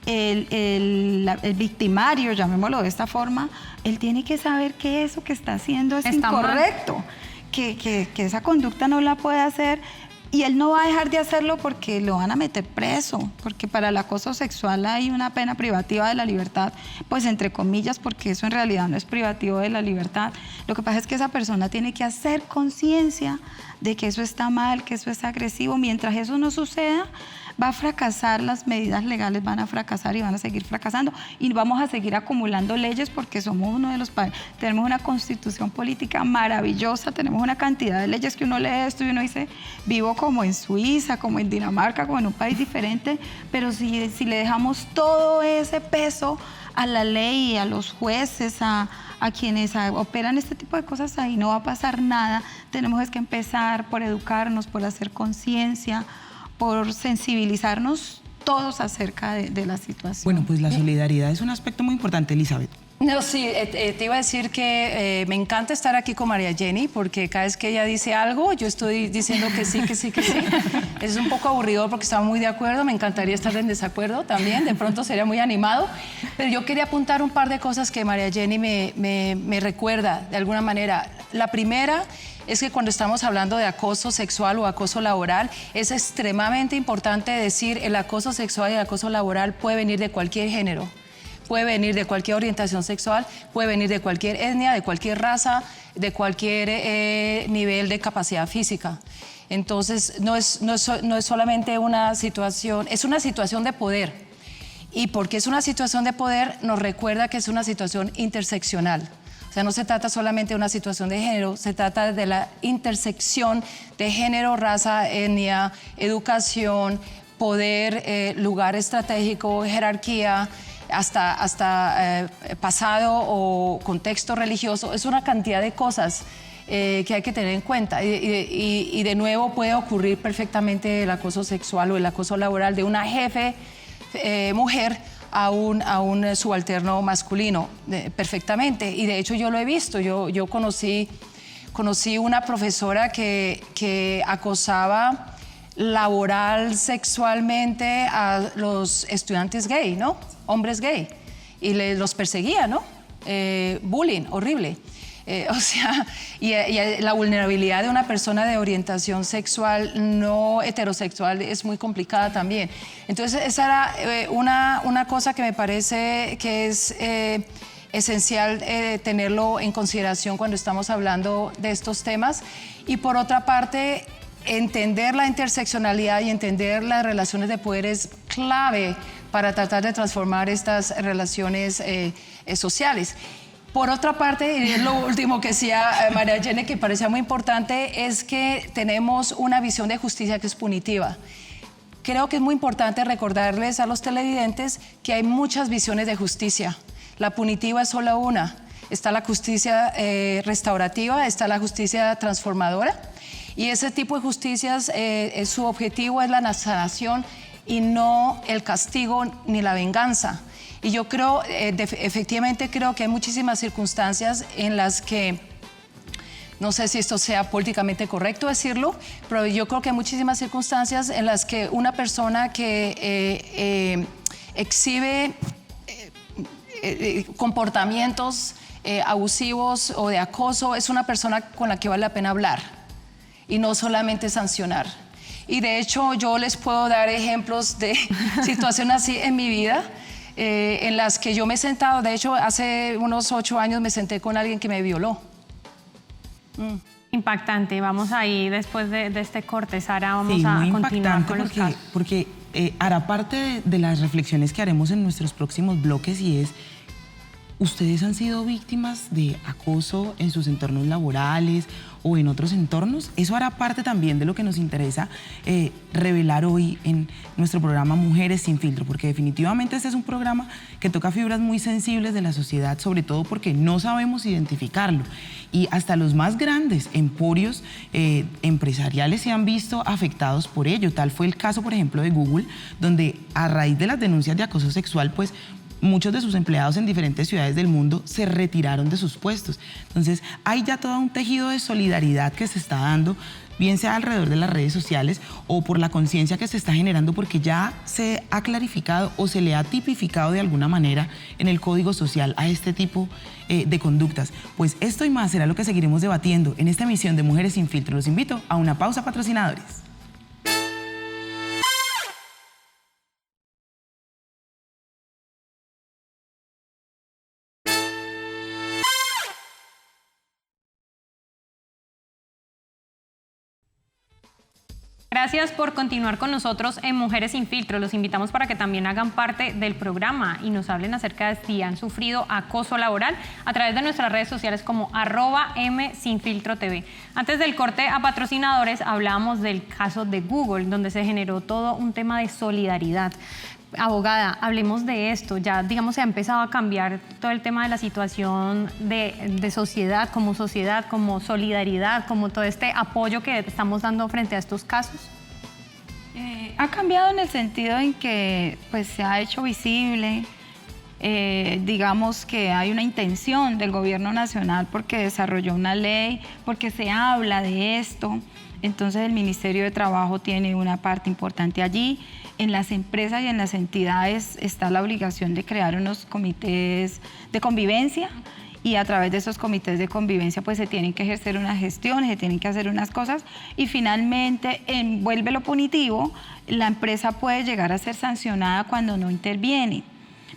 El victimario, llamémoslo de esta forma, él tiene que saber que eso que está haciendo es incorrecto, que esa conducta no la puede hacer, Y él no va a dejar de hacerlo porque lo van a meter preso, porque para el acoso sexual hay una pena privativa de la libertad, pues entre comillas, porque eso en realidad no es privativo de la libertad. Lo que pasa es que esa persona tiene que hacer conciencia de que eso está mal, que eso es agresivo. Mientras eso no suceda, va a fracasar, las medidas legales van a fracasar y van a seguir fracasando. Y vamos a seguir acumulando leyes porque somos uno de los países, tenemos una constitución política maravillosa, tenemos una cantidad de leyes que uno lee esto y uno dice, vivo como en Suiza, como en Dinamarca, como en un país diferente, pero si le dejamos todo ese peso a la ley, a los jueces, a quienes operan este tipo de cosas, ahí no va a pasar nada. Tenemos que empezar por educarnos, por hacer conciencia, por sensibilizarnos todos acerca de la situación. Bueno, pues la solidaridad es un aspecto muy importante, Elizabeth. No, sí, te iba a decir que me encanta estar aquí con María Jenny, porque cada vez que ella dice algo, yo estoy diciendo que sí, que sí, que sí. Es un poco aburridor porque estamos muy de acuerdo, me encantaría estar en desacuerdo también, de pronto sería muy animado, pero yo quería apuntar un par de cosas que María Jenny me recuerda de alguna manera. La primera es que cuando estamos hablando de acoso sexual o acoso laboral, es extremadamente importante decir el acoso sexual y el acoso laboral puede venir de cualquier género. Puede venir de cualquier orientación sexual, puede venir de cualquier etnia, de cualquier raza, de cualquier nivel de capacidad física. Entonces, no es solamente una situación, es una situación de poder. Y porque es una situación de poder, nos recuerda que es una situación interseccional. O sea, no se trata solamente de una situación de género, se trata de la intersección de género, raza, etnia, educación, poder, lugar estratégico, jerarquía, hasta pasado o contexto religioso. Es una cantidad de cosas que hay que tener en cuenta. Y de nuevo puede ocurrir perfectamente el acoso sexual o el acoso laboral de una jefe mujer a un subalterno masculino, perfectamente. Y de hecho yo lo he visto. Yo conocí una profesora que acosaba laboral sexualmente a los estudiantes gay, ¿no? Hombres gay, y los perseguía, ¿no? Bullying, horrible. O sea, y la vulnerabilidad de una persona de orientación sexual no heterosexual es muy complicada también. Entonces, esa era una cosa que me parece que es esencial tenerlo en consideración cuando estamos hablando de estos temas. Y por otra parte, entender la interseccionalidad y entender las relaciones de poder es clave para tratar de transformar estas relaciones sociales. Por otra parte, y es lo último que decía María Jenny, que parecía muy importante, es que tenemos una visión de justicia que es punitiva. Creo que es muy importante recordarles a los televidentes que hay muchas visiones de justicia. La punitiva es solo una. Está la justicia restaurativa, está la justicia transformadora. Y ese tipo de justicias, su objetivo es la sanación y no el castigo ni la venganza. Y yo creo, efectivamente creo que hay muchísimas circunstancias en las que, no sé si esto sea políticamente correcto decirlo, pero yo creo que hay muchísimas circunstancias en las que una persona que exhibe comportamientos abusivos o de acoso es una persona con la que vale la pena hablar y no solamente sancionar. Y de hecho yo les puedo dar ejemplos de situaciones así en mi vida, en las que yo me he sentado. De hecho, hace unos 8 años me senté con alguien que me violó. Impactante. Vamos ahí después de este corte, Sara, vamos sí, a muy continuar con los casos. Porque hará parte de las reflexiones que haremos en nuestros próximos bloques, y es: ¿ustedes han sido víctimas de acoso en sus entornos laborales o en otros entornos? Eso hará parte también de lo que nos interesa revelar hoy en nuestro programa Mujeres sin Filtro, porque definitivamente este es un programa que toca fibras muy sensibles de la sociedad, sobre todo porque no sabemos identificarlo. Y hasta los más grandes emporios empresariales se han visto afectados por ello. Tal fue el caso, por ejemplo, de Google, donde a raíz de las denuncias de acoso sexual, pues muchos de sus empleados en diferentes ciudades del mundo se retiraron de sus puestos. Entonces, hay ya todo un tejido de solidaridad que se está dando, bien sea alrededor de las redes sociales o por la conciencia que se está generando, porque ya se ha clarificado o se le ha tipificado de alguna manera en el código social a este tipo de conductas. Pues esto y más será lo que seguiremos debatiendo en esta emisión de Mujeres sin Filtro. Los invito a una pausa, patrocinadores. Gracias por continuar con nosotros en Mujeres sin Filtro. Los invitamos para que también hagan parte del programa y nos hablen acerca de si han sufrido acoso laboral a través de nuestras redes sociales como @msinfiltrotv. Antes del corte a patrocinadores hablábamos del caso de Google, donde se generó todo un tema de solidaridad. Abogada, hablemos de esto. Ya, digamos, se ha empezado a cambiar todo el tema de la situación de sociedad, como solidaridad, como todo este apoyo que estamos dando frente a estos casos. Ha cambiado en el sentido en que pues, se ha hecho visible, digamos que hay una intención del gobierno nacional porque desarrolló una ley, porque se habla de esto. Entonces el Ministerio de Trabajo tiene una parte importante allí. En las empresas y en las entidades está la obligación de crear unos comités de convivencia y a través de esos comités de convivencia pues se tienen que ejercer unas gestiones, se tienen que hacer unas cosas y finalmente envuelve lo punitivo, la empresa puede llegar a ser sancionada cuando no interviene,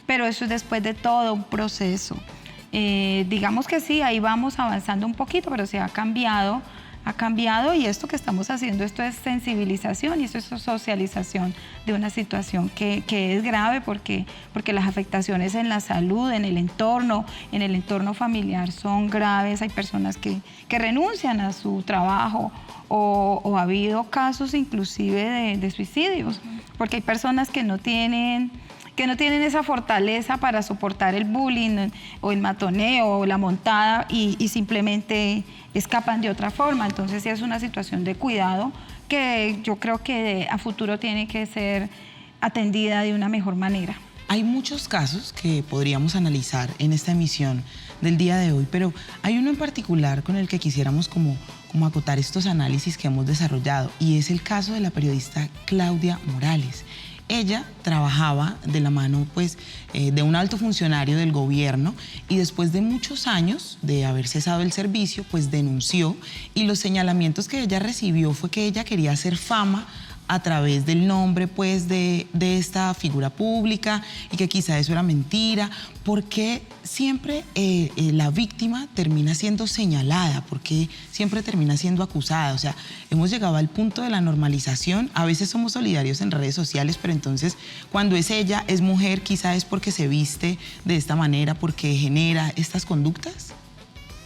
pero eso es después de todo un proceso. Digamos que sí, ahí vamos avanzando un poquito, pero se ha cambiado y esto que estamos haciendo, esto es sensibilización y esto es socialización de una situación que es grave porque las afectaciones en la salud, en el entorno familiar son graves. Hay personas que renuncian a su trabajo o ha habido casos inclusive de suicidios, porque hay personas que no tienen esa fortaleza para soportar el bullying o el matoneo o la montada y simplemente escapan de otra forma. Entonces sí es una situación de cuidado que yo creo que a futuro tiene que ser atendida de una mejor manera. Hay muchos casos que podríamos analizar en esta emisión del día de hoy, pero hay uno en particular con el que quisiéramos como acotar estos análisis que hemos desarrollado y es el caso de la periodista Claudia Morales. Ella trabajaba de la mano pues, de un alto funcionario del gobierno y después de muchos años de haber cesado el servicio, pues denunció y los señalamientos que ella recibió fue que ella quería hacer fama a través del nombre pues, de esta figura pública y que quizá eso era mentira. ¿Por qué siempre la víctima termina siendo señalada? ¿Por qué siempre termina siendo acusada? O sea, hemos llegado al punto de la normalización. A veces somos solidarios en redes sociales, pero entonces cuando es ella, es mujer, quizá es porque se viste de esta manera, porque genera estas conductas.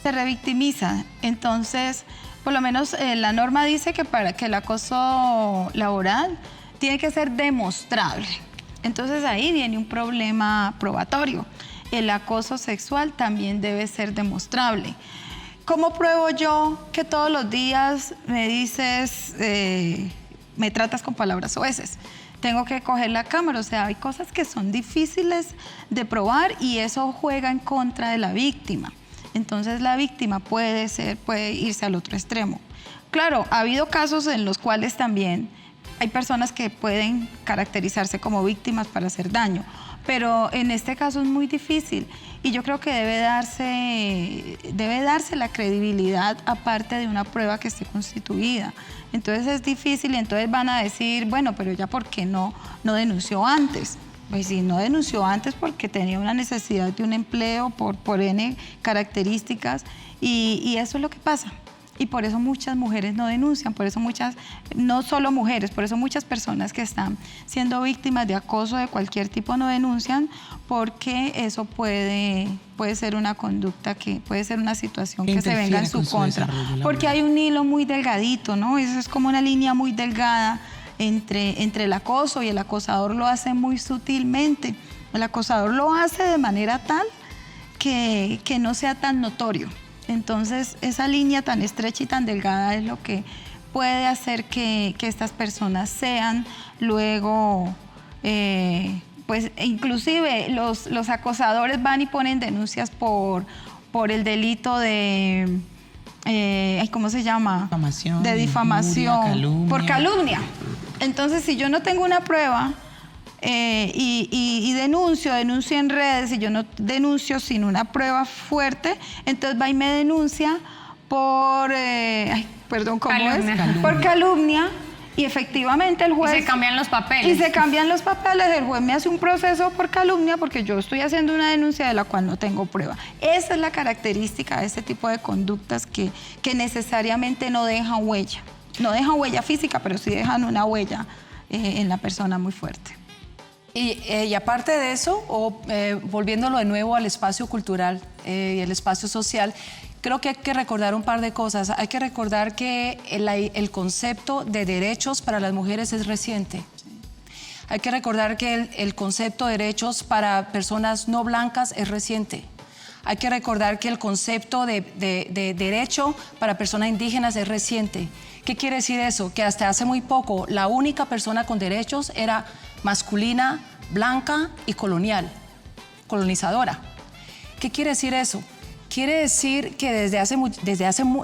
Se revictimiza. Entonces, por lo menos la norma dice que para que el acoso laboral tiene que ser demostrable. Entonces ahí viene un problema probatorio. El acoso sexual también debe ser demostrable. ¿Cómo pruebo yo que todos los días me dices, me tratas con palabras soeces? Tengo que coger la cámara, o sea, hay cosas que son difíciles de probar y eso juega en contra de la víctima. Entonces la víctima puede irse al otro extremo. Claro, ha habido casos en los cuales también hay personas que pueden caracterizarse como víctimas para hacer daño, pero en este caso es muy difícil y yo creo que debe darse la credibilidad aparte de una prueba que esté constituida. Entonces es difícil y entonces van a decir, bueno, pero ella ¿por qué no denunció antes? Pues si no denunció antes porque tenía una necesidad de un empleo por N características y eso es lo que pasa. Y por eso muchas mujeres no denuncian, por eso no solo mujeres, por eso muchas personas que están siendo víctimas de acoso de cualquier tipo no denuncian porque eso puede ser una conducta puede ser una situación que se venga en su contra. Porque hay un hilo muy delgadito, ¿no? Eso es como una línea muy delgada entre el acoso y el acosador lo hace muy sutilmente. El acosador lo hace de manera tal que no sea tan notorio. Entonces, esa línea tan estrecha y tan delgada es lo que puede hacer que estas personas sean luego, pues inclusive los acosadores van y ponen denuncias por el delito de, ¿cómo se llama? Difamación. De difamación. Calumnia. Por calumnia. Entonces, si yo no tengo una prueba y denuncio en redes, y yo no denuncio sin una prueba fuerte, entonces va y me denuncia por, por calumnia, y efectivamente el juez... Y se cambian los papeles. El juez me hace un proceso por calumnia porque yo estoy haciendo una denuncia de la cual no tengo prueba. Esa es la característica de este tipo de conductas que necesariamente no dejan huella. No dejan huella física, pero sí dejan una huella en la persona muy fuerte. Y aparte de eso, volviéndolo de nuevo al espacio cultural y el espacio social, creo que hay que recordar un par de cosas. Hay que recordar que el concepto de derechos para las mujeres es reciente. Hay que recordar que el concepto de derechos para personas no blancas es reciente. Hay que recordar que el concepto de derecho para personas indígenas es reciente. ¿Qué quiere decir eso? Que hasta hace muy poco la única persona con derechos era masculina, blanca y colonizadora. ¿Qué quiere decir eso? Quiere decir que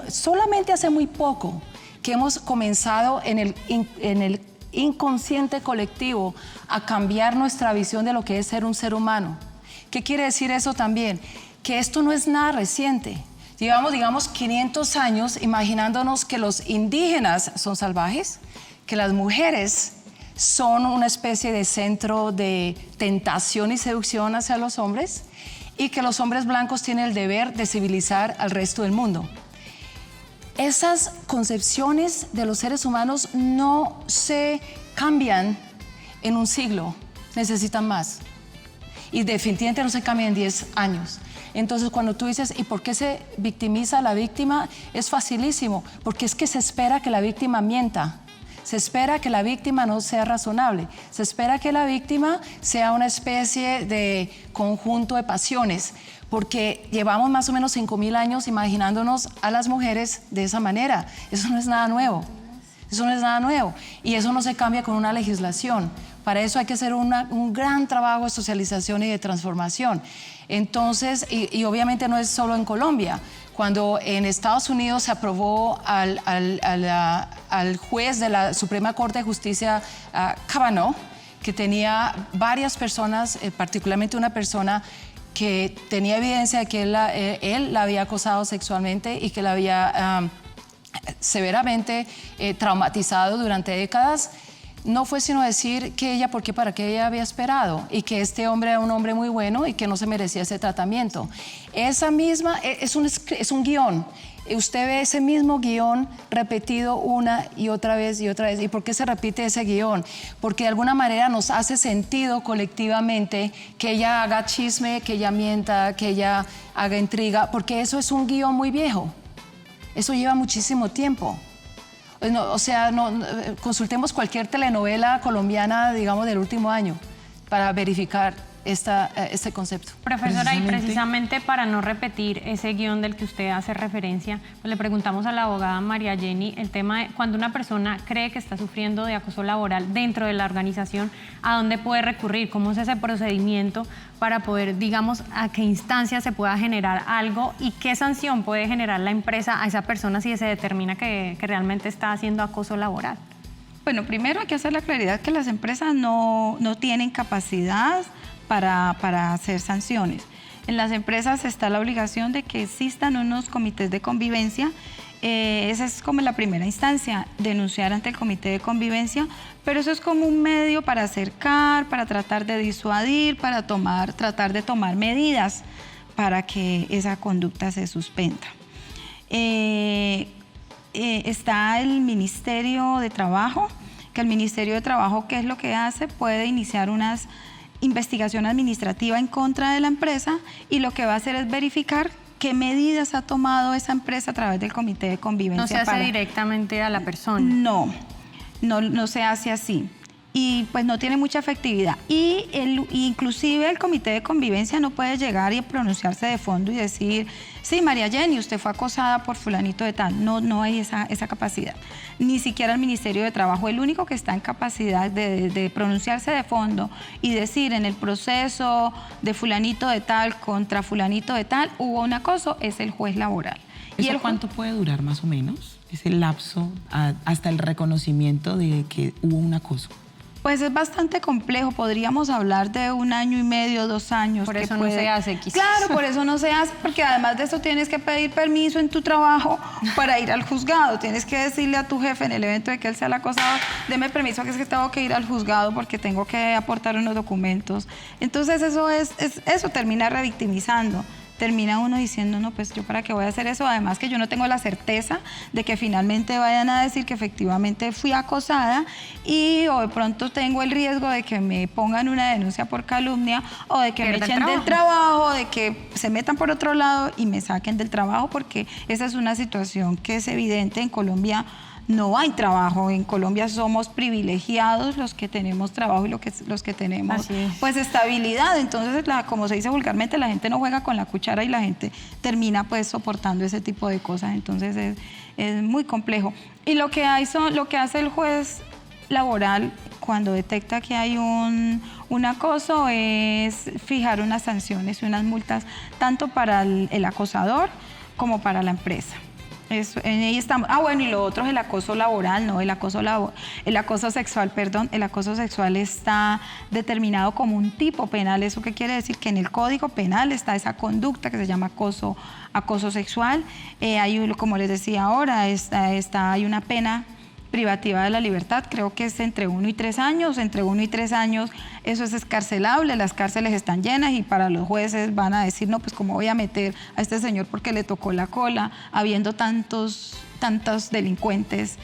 solamente hace muy poco que hemos comenzado en el inconsciente colectivo a cambiar nuestra visión de lo que es ser un ser humano. ¿Qué quiere decir eso también? Que esto no es nada reciente. Llevamos, digamos, 500 años imaginándonos que los indígenas son salvajes, que las mujeres son una especie de centro de tentación y seducción hacia los hombres y que los hombres blancos tienen el deber de civilizar al resto del mundo. Esas concepciones de los seres humanos no se cambian en un siglo, necesitan más. Y definitivamente no se cambian en 10 años. Entonces, cuando tú dices, ¿y por qué se victimiza a la víctima? Es facilísimo, porque es que se espera que la víctima mienta. Se espera que la víctima no sea razonable. Se espera que la víctima sea una especie de conjunto de pasiones, porque llevamos más o menos 5.000 años imaginándonos a las mujeres de esa manera. Eso no es nada nuevo. Eso no es nada nuevo. Y eso no se cambia con una legislación. Para eso hay que hacer un gran trabajo de socialización y de transformación. Entonces, y obviamente no es solo en Colombia. Cuando en Estados Unidos se aprobó al juez de la Suprema Corte de Justicia, Kavanaugh, que tenía varias personas, particularmente una persona que tenía evidencia de que él la había acosado sexualmente y que la había severamente traumatizado durante décadas, no fue sino decir que ella, para qué ella había esperado y que este hombre era un hombre muy bueno y que no se merecía ese tratamiento. Esa misma, es un guión. Usted ve ese mismo guión repetido una y otra vez y otra vez. ¿Y por qué se repite ese guión? Porque de alguna manera nos hace sentido colectivamente que ella haga chisme, que ella mienta, que ella haga intriga, porque eso es un guión muy viejo. Eso lleva muchísimo tiempo. Consultemos cualquier telenovela colombiana, digamos, del último año para verificar este concepto. Profesora, y precisamente para no repetir ese guión del que usted hace referencia, pues le preguntamos a la abogada María Jenny el tema de cuando una persona cree que está sufriendo de acoso laboral dentro de la organización, ¿a dónde puede recurrir? ¿Cómo es ese procedimiento para poder, digamos, a qué instancia se pueda generar algo y qué sanción puede generar la empresa a esa persona si se determina que realmente está haciendo acoso laboral? Bueno, primero hay que hacer la claridad que las empresas no tienen capacidad para hacer sanciones. En las empresas está la obligación de que existan unos comités de convivencia. Esa es como la primera instancia, denunciar ante el comité de convivencia, pero eso es como un medio para acercar, para tratar de disuadir, para tratar de tomar medidas para que esa conducta se suspenda. Está el Ministerio de Trabajo, que el Ministerio de Trabajo, ¿qué es lo que hace? Puede iniciar unas investigación administrativa en contra de la empresa y lo que va a hacer es verificar qué medidas ha tomado esa empresa a través del comité de convivencia. No se hace directamente a la persona. No se hace así. Y pues no tiene mucha efectividad. Inclusive el comité de convivencia no puede llegar y pronunciarse de fondo y decir, sí, María Jenny, usted fue acosada por fulanito de tal. No hay esa capacidad. Ni siquiera el Ministerio de Trabajo. El único que está en capacidad de pronunciarse de fondo y decir en el proceso de fulanito de tal contra fulanito de tal hubo un acoso es el juez laboral. ¿Eso cuánto puede durar más o menos? Ese lapso hasta el reconocimiento de que hubo un acoso. Pues es bastante complejo, podríamos hablar de 1 año y medio, 2 años. Por eso no se hace, quizás. Claro, por eso no se hace, porque además de eso tienes que pedir permiso en tu trabajo para ir al juzgado. Tienes que decirle a tu jefe en el evento de que él sea el acosador, deme permiso que es que tengo que ir al juzgado porque tengo que aportar unos documentos. Entonces eso termina revictimizando. termina uno diciendo, no, pues yo para qué voy a hacer eso, además que yo no tengo la certeza de que finalmente vayan a decir que efectivamente fui acosada o de pronto tengo el riesgo de que me pongan una denuncia por calumnia o de que me echen del trabajo, de que se metan por otro lado y me saquen del trabajo, porque esa es una situación que es evidente. En Colombia no hay trabajo. En Colombia somos privilegiados los que tenemos trabajo y los que tenemos pues estabilidad. Entonces, como se dice vulgarmente, la gente no juega con la cuchara y la gente termina pues soportando ese tipo de cosas. Entonces es muy complejo. Y lo que hace el juez laboral cuando detecta que hay un acoso es fijar unas sanciones y unas multas tanto para el acosador como para la empresa. Eso, en ahí estamos. Bueno, y lo otro es el acoso laboral, ¿no? El acoso sexual, perdón. El acoso sexual está determinado como un tipo penal. ¿Eso qué quiere decir? Que en el Código Penal está esa conducta que se llama acoso sexual. Como les decía ahora, hay una pena privativa de la libertad, creo que es entre 1 y 3 años. Entre 1 y 3 años eso es escarcelable, las cárceles están llenas y para los jueces van a decir, no, pues cómo voy a meter a este señor porque le tocó la cola, habiendo tantos delincuentes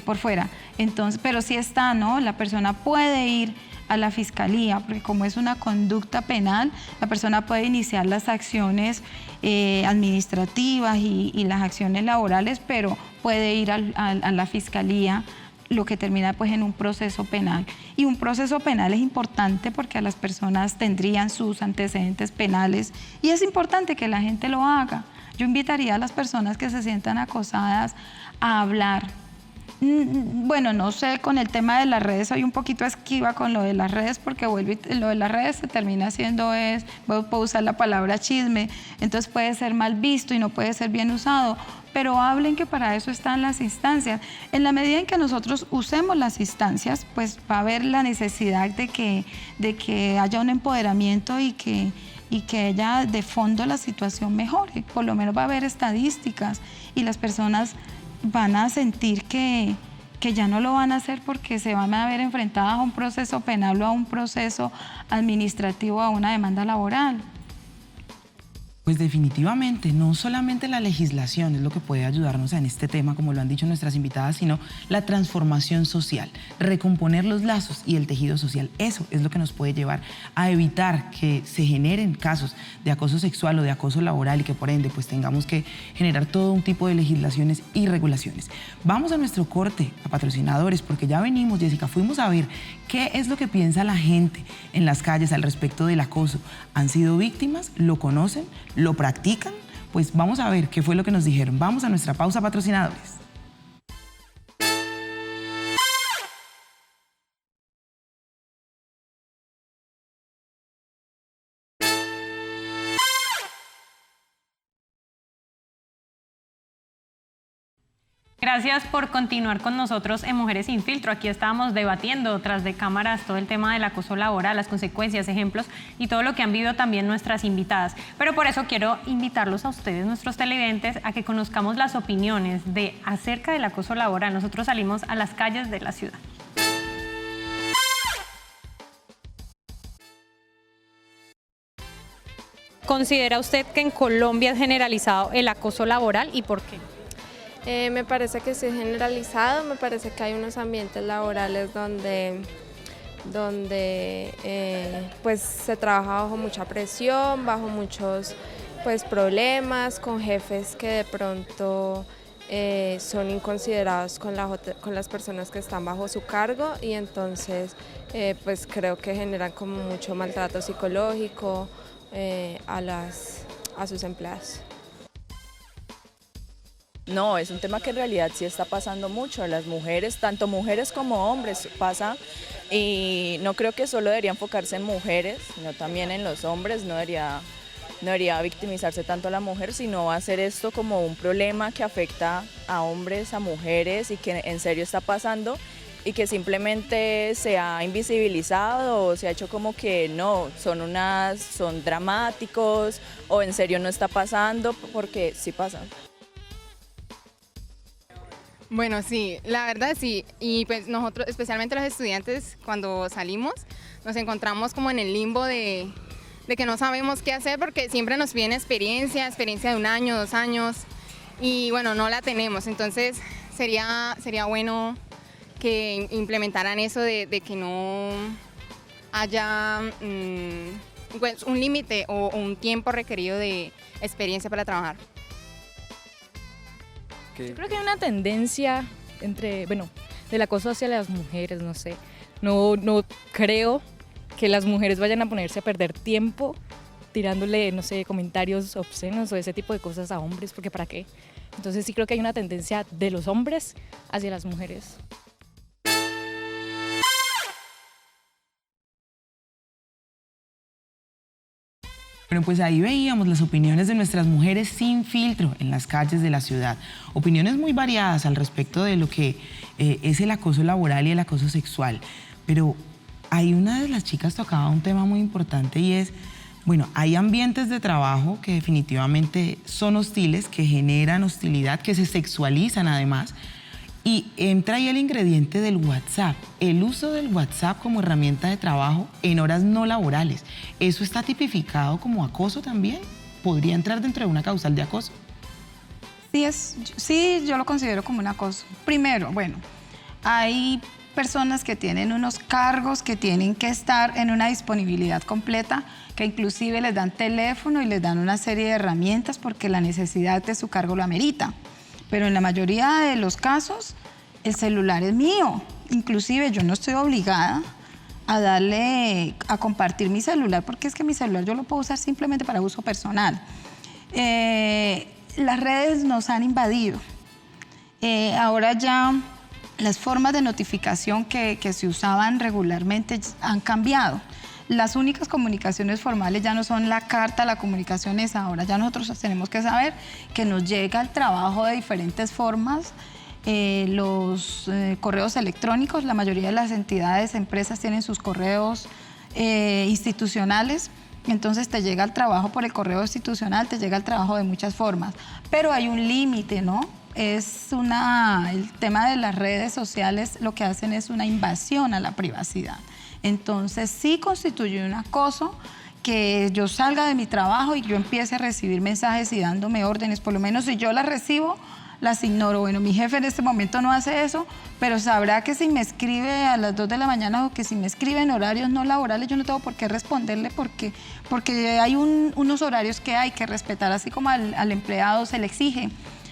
por fuera. Entonces, pero sí está, ¿no? La persona puede ir a la fiscalía, porque como es una conducta penal, la persona puede iniciar las acciones administrativas y las acciones laborales, pero puede ir a la fiscalía, lo que termina pues en un proceso penal. Y un proceso penal es importante porque a las personas tendrían sus antecedentes penales y es importante que la gente lo haga. Yo invitaría a las personas que se sientan acosadas a hablar. Bueno, no sé, con el tema de las redes soy un poquito esquiva con lo de las redes porque lo de las redes se termina haciendo puedo usar la palabra chisme, entonces puede ser mal visto y no puede ser bien usado, pero hablen, que para eso están las instancias. En la medida en que nosotros usemos las instancias, pues va a haber la necesidad de que haya un empoderamiento y que haya de fondo la situación mejore. Por lo menos va a haber estadísticas y las personas van a sentir que ya no lo van a hacer porque se van a ver enfrentadas a un proceso penal o a un proceso administrativo, a una demanda laboral. Pues definitivamente, no solamente la legislación es lo que puede ayudarnos en este tema, como lo han dicho nuestras invitadas, sino la transformación social, recomponer los lazos y el tejido social. Eso es lo que nos puede llevar a evitar que se generen casos de acoso sexual o de acoso laboral y que por ende pues tengamos que generar todo un tipo de legislaciones y regulaciones. Vamos a nuestro corte, a patrocinadores, porque ya venimos, Jessica, fuimos a ver qué es lo que piensa la gente en las calles al respecto del acoso. ¿Han sido víctimas? ¿Lo conocen? ¿Lo practican? Pues vamos a ver qué fue lo que nos dijeron. Vamos a nuestra pausa, patrocinadores. Gracias por continuar con nosotros en Mujeres Sin Filtro. Aquí estábamos debatiendo tras de cámaras todo el tema del acoso laboral, las consecuencias, ejemplos y todo lo que han vivido también nuestras invitadas. Pero por eso quiero invitarlos a ustedes, nuestros televidentes, a que conozcamos las opiniones acerca del acoso laboral. Nosotros salimos a las calles de la ciudad. ¿Considera usted que en Colombia es generalizado el acoso laboral y por qué? Me parece que sí es generalizado, me parece que hay unos ambientes laborales donde pues se trabaja bajo mucha presión, bajo muchos pues problemas, con jefes que de pronto son inconsiderados con las personas que están bajo su cargo y entonces pues creo que generan como mucho maltrato psicológico a sus empleados. No, es un tema que en realidad sí está pasando mucho a las mujeres, tanto mujeres como hombres pasa, y no creo que solo debería enfocarse en mujeres, sino también en los hombres. No debería victimizarse tanto a la mujer, sino hacer esto como un problema que afecta a hombres, a mujeres y que en serio está pasando y que simplemente se ha invisibilizado o se ha hecho como que no, son dramáticos o en serio no está pasando, porque sí pasa. Bueno, sí, la verdad sí, y pues nosotros, especialmente los estudiantes, cuando salimos, nos encontramos como en el limbo de que no sabemos qué hacer porque siempre nos piden experiencia de 1 año, 2 años y bueno, no la tenemos. Entonces sería bueno que implementaran eso de que no haya pues, un límite o un tiempo requerido de experiencia para trabajar. Yo creo que hay una tendencia del acoso hacia las mujeres, no sé. No creo que las mujeres vayan a ponerse a perder tiempo tirándole, no sé, comentarios obscenos o ese tipo de cosas a hombres, porque ¿para qué? Entonces sí creo que hay una tendencia de los hombres hacia las mujeres. Bueno, pues ahí veíamos las opiniones de nuestras mujeres sin filtro en las calles de la ciudad. Opiniones muy variadas al respecto de lo que es el acoso laboral y el acoso sexual. Pero hay una de las chicas tocaba un tema muy importante y es, bueno, hay ambientes de trabajo que definitivamente son hostiles, que generan hostilidad, que se sexualizan además. Y entra ahí el ingrediente del WhatsApp, el uso del WhatsApp como herramienta de trabajo en horas no laborales. ¿Eso está tipificado como acoso también? ¿Podría entrar dentro de una causal de acoso? Sí, yo lo considero como un acoso. Primero, bueno, hay personas que tienen unos cargos que tienen que estar en una disponibilidad completa, que inclusive les dan teléfono y les dan una serie de herramientas porque la necesidad de su cargo lo amerita. Pero en la mayoría de los casos, el celular es mío. Inclusive yo no estoy obligada a compartir mi celular, porque es que mi celular yo lo puedo usar simplemente para uso personal. Las redes nos han invadido. Ahora ya las formas de notificación que se usaban regularmente han cambiado. Las únicas comunicaciones formales ya no son la carta, la comunicación es ahora. Ya nosotros tenemos que saber que nos llega el trabajo de diferentes formas, los correos electrónicos, la mayoría de las entidades, empresas tienen sus correos institucionales, entonces te llega el trabajo por el correo institucional, te llega el trabajo de muchas formas, pero hay un límite, ¿no? El tema de las redes sociales lo que hacen es una invasión a la privacidad. Entonces sí constituye un acoso que yo salga de mi trabajo y yo empiece a recibir mensajes y dándome órdenes, por lo menos si yo las recibo, las ignoro. Bueno, mi jefe en este momento no hace eso, pero sabrá que si me escribe a las 2 de la mañana o que si me escribe en horarios no laborales, yo no tengo por qué responderle porque hay unos horarios que hay que respetar, así como al empleado se le exige,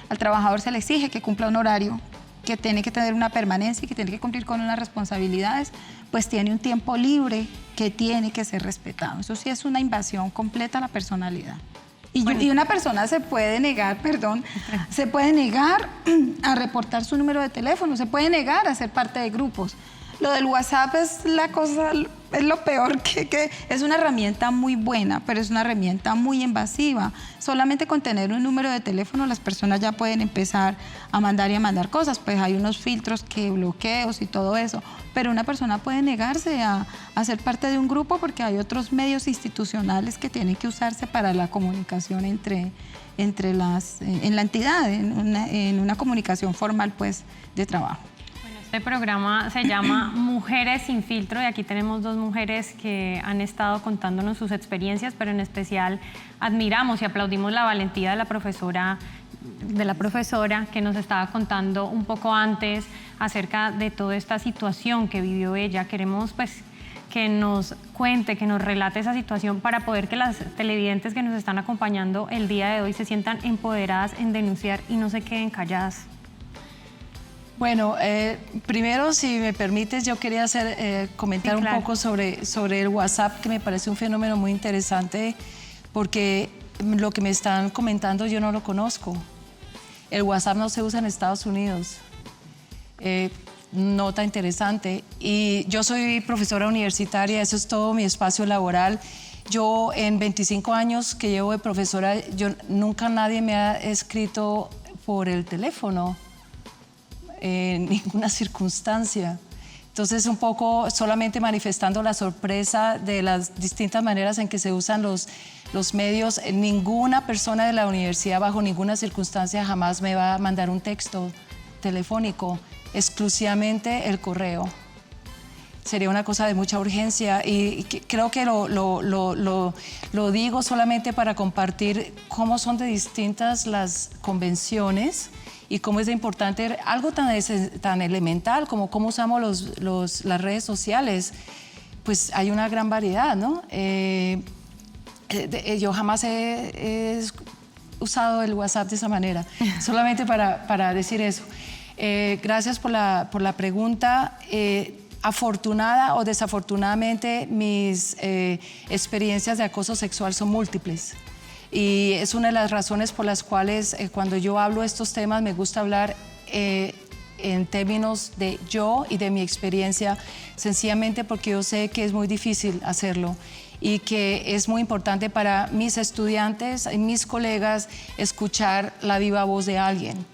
al trabajador se le exige que cumpla un horario, que tiene que tener una permanencia y que tiene que cumplir con unas responsabilidades, pues tiene un tiempo libre que tiene que ser respetado. Eso sí es una invasión completa a la personalidad. Y una persona se puede negar a reportar su número de teléfono, se puede negar a ser parte de grupos. Lo del WhatsApp es lo peor, que es una herramienta muy buena, pero es una herramienta muy invasiva. Solamente con tener un número de teléfono las personas ya pueden empezar a mandar cosas, pues hay unos filtros que bloqueos y todo eso, pero una persona puede negarse a ser parte de un grupo porque hay otros medios institucionales que tienen que usarse para la comunicación en la entidad, en una comunicación formal pues de trabajo. Este programa se llama Mujeres sin Filtro y aquí tenemos 2 mujeres que han estado contándonos sus experiencias, pero en especial admiramos y aplaudimos la valentía de la profesora que nos estaba contando un poco antes acerca de toda esta situación que vivió ella. Queremos pues que nos cuente, que nos relate esa situación para poder que las televidentes que nos están acompañando el día de hoy se sientan empoderadas en denunciar y no se queden calladas. Bueno, primero, si me permites, yo quería comentar un poco sobre el WhatsApp, que me parece un fenómeno muy interesante, porque lo que me están comentando yo no lo conozco. El WhatsApp no se usa en Estados Unidos. Nota interesante. Y yo soy profesora universitaria, eso es todo mi espacio laboral. Yo en 25 años que llevo de profesora, nunca nadie me ha escrito por el teléfono. En ninguna circunstancia. Entonces, un poco solamente manifestando la sorpresa de las distintas maneras en que se usan los medios. Ninguna persona de la universidad, bajo ninguna circunstancia, jamás me va a mandar un texto telefónico, exclusivamente el correo. sería una cosa de mucha urgencia y creo que lo digo solamente para compartir cómo son de distintas las convenciones y cómo es de importante algo tan elemental como cómo usamos las redes sociales. Pues hay una gran variedad, ¿no? Yo jamás he usado el WhatsApp de esa manera, solamente para decir eso. Gracias por la pregunta. Afortunada o desafortunadamente, mis experiencias de acoso sexual son múltiples. Y es una de las razones por las cuales cuando yo hablo de estos temas me gusta hablar en términos de yo y de mi experiencia, sencillamente porque yo sé que es muy difícil hacerlo y que es muy importante para mis estudiantes y mis colegas escuchar la viva voz de alguien.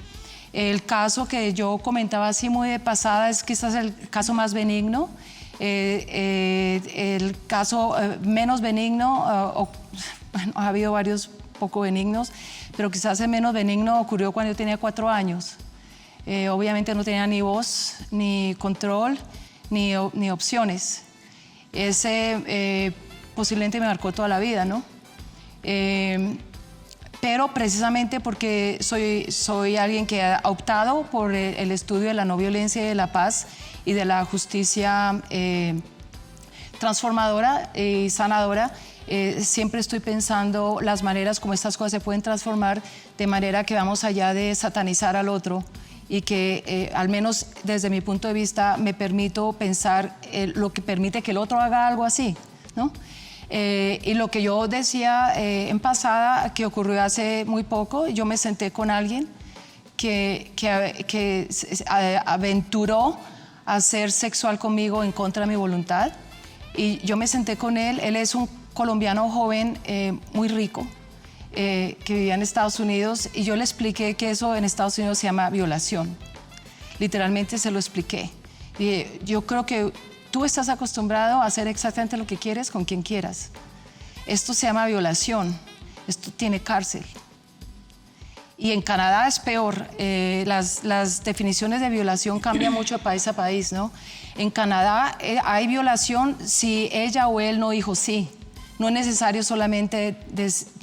El caso que yo comentaba así muy de pasada es quizás el caso más benigno. El caso menos benigno, bueno, ha habido varios poco benignos, pero quizás el menos benigno ocurrió cuando yo tenía 4 años. Obviamente no tenía ni voz, ni control, ni opciones. Ese posiblemente me marcó toda la vida, ¿no? Pero precisamente porque soy alguien que ha optado por el estudio de la no violencia y de la paz y de la justicia transformadora y sanadora, siempre estoy pensando las maneras como estas cosas se pueden transformar de manera que vamos allá de satanizar al otro y que al menos desde mi punto de vista me permito pensar lo que permite que el otro haga algo así, ¿no? Y lo que yo decía en pasada, que ocurrió hace muy poco, yo me senté con alguien que aventuró a ser sexual conmigo en contra de mi voluntad. Y yo me senté con él. Él es un colombiano joven muy rico que vivía en Estados Unidos y yo le expliqué que eso en Estados Unidos se llama violación. Literalmente se lo expliqué. Y yo creo que tú estás acostumbrado a hacer exactamente lo que quieres con quien quieras. Esto se llama violación. Esto tiene cárcel. Y en Canadá es peor. Las definiciones de violación cambian mucho de país a país, ¿no? En Canadá hay violación si ella o él no dijo sí. No es necesario solamente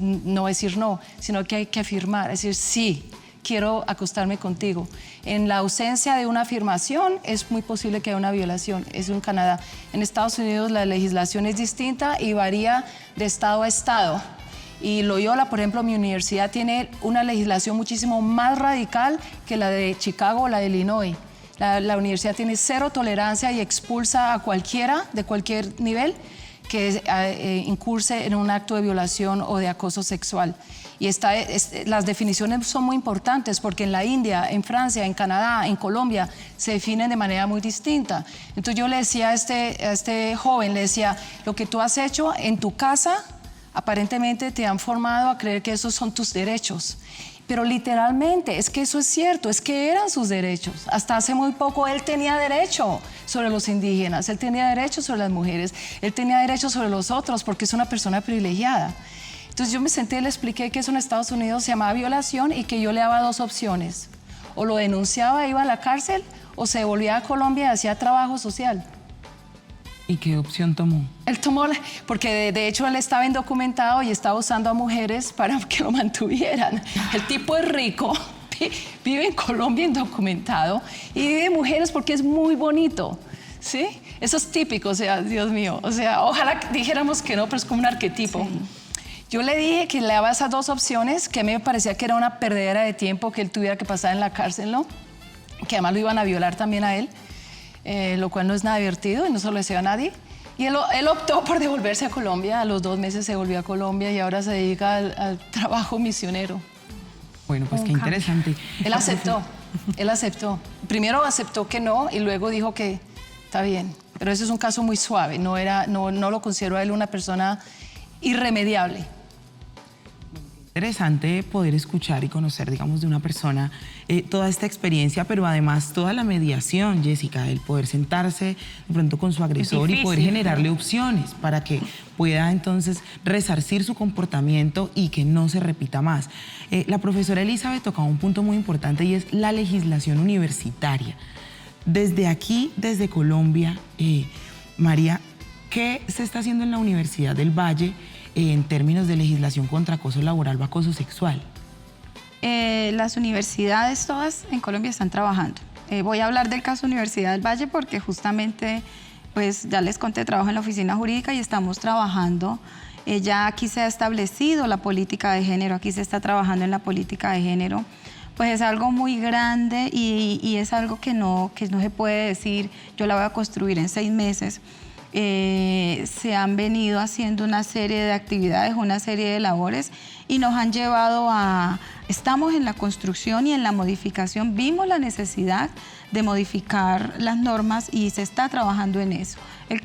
no decir no, sino que hay que afirmar, es decir, sí, quiero acostarme contigo. En la ausencia de una afirmación es muy posible que haya una violación. Eso en Canadá. En Estados Unidos la legislación es distinta y varía de estado a estado. Y Loyola, por ejemplo, mi universidad tiene una legislación muchísimo más radical que la de Chicago o la de Illinois. La universidad tiene 0 tolerancia y expulsa a cualquiera de cualquier nivel que incurse en un acto de violación o de acoso sexual. Y las definiciones son muy importantes porque en la India, en Francia, en Canadá, en Colombia, se definen de manera muy distinta. Entonces yo le decía a este joven, le decía, lo que tú has hecho en tu casa, aparentemente te han formado a creer que esos son tus derechos. Pero literalmente, es que eso es cierto, es que eran sus derechos. Hasta hace muy poco él tenía derecho sobre los indígenas, él tenía derecho sobre las mujeres, él tenía derecho sobre los otros porque es una persona privilegiada. Entonces yo me senté y le expliqué que eso en Estados Unidos se llamaba violación y que yo le daba 2 opciones. O lo denunciaba, iba a la cárcel, o se volvía a Colombia y hacía trabajo social. ¿Y qué opción tomó? Él tomó, porque de hecho él estaba indocumentado y estaba usando a mujeres para que lo mantuvieran. El tipo es rico, vive en Colombia indocumentado y vive mujeres porque es muy bonito, ¿sí? Eso es típico, o sea, Dios mío. O sea, ojalá dijéramos que no, pero es como un arquetipo. Sí. Yo le dije que le daba esas 2 opciones, que a mí me parecía que era una perdedera de tiempo que él tuviera que pasar en la cárcel, ¿no? Que además lo iban a violar también a él. Lo cual no es nada divertido y no se lo deseo a nadie. Y él optó por devolverse a Colombia. A los 2 meses se volvió a Colombia y ahora se dedica al trabajo misionero. Bueno, pues qué interesante. Él aceptó. Primero aceptó que no y luego dijo que está bien. Pero ese es un caso muy suave. No lo considero a él una persona irremediable. Interesante poder escuchar y conocer, digamos, de una persona toda esta experiencia, pero además toda la mediación, Jessica, el poder sentarse de pronto con su agresor y poder generarle opciones para que pueda entonces resarcir su comportamiento y que no se repita más. La profesora Elizabeth tocaba un punto muy importante y es la legislación universitaria. Desde aquí, desde Colombia, María, ¿qué se está haciendo en la Universidad del Valle en términos de legislación contra acoso laboral o acoso sexual? Las universidades todas en Colombia están trabajando. Voy a hablar del caso Universidad del Valle porque justamente, pues ya les conté, trabajo en la oficina jurídica y estamos trabajando. Ya aquí se ha establecido la política de género, aquí se está trabajando en la política de género. Pues es algo muy grande y es algo que no se puede decir, yo la voy a construir en 6 meses. Se han venido haciendo una serie de actividades, una serie de labores y nos han llevado a... Estamos en la construcción y en la modificación, vimos la necesidad de modificar las normas y se está trabajando en eso.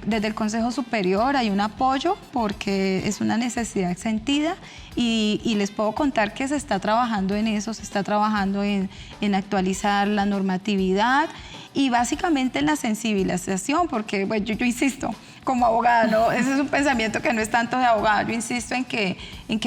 Desde el Consejo Superior hay un apoyo porque es una necesidad sentida y les puedo contar que se está trabajando en eso, se está trabajando en actualizar la normatividad y básicamente en la sensibilización, porque bueno, yo insisto, como abogada, ¿no? Ese es un pensamiento que no es tanto de abogada, yo insisto en que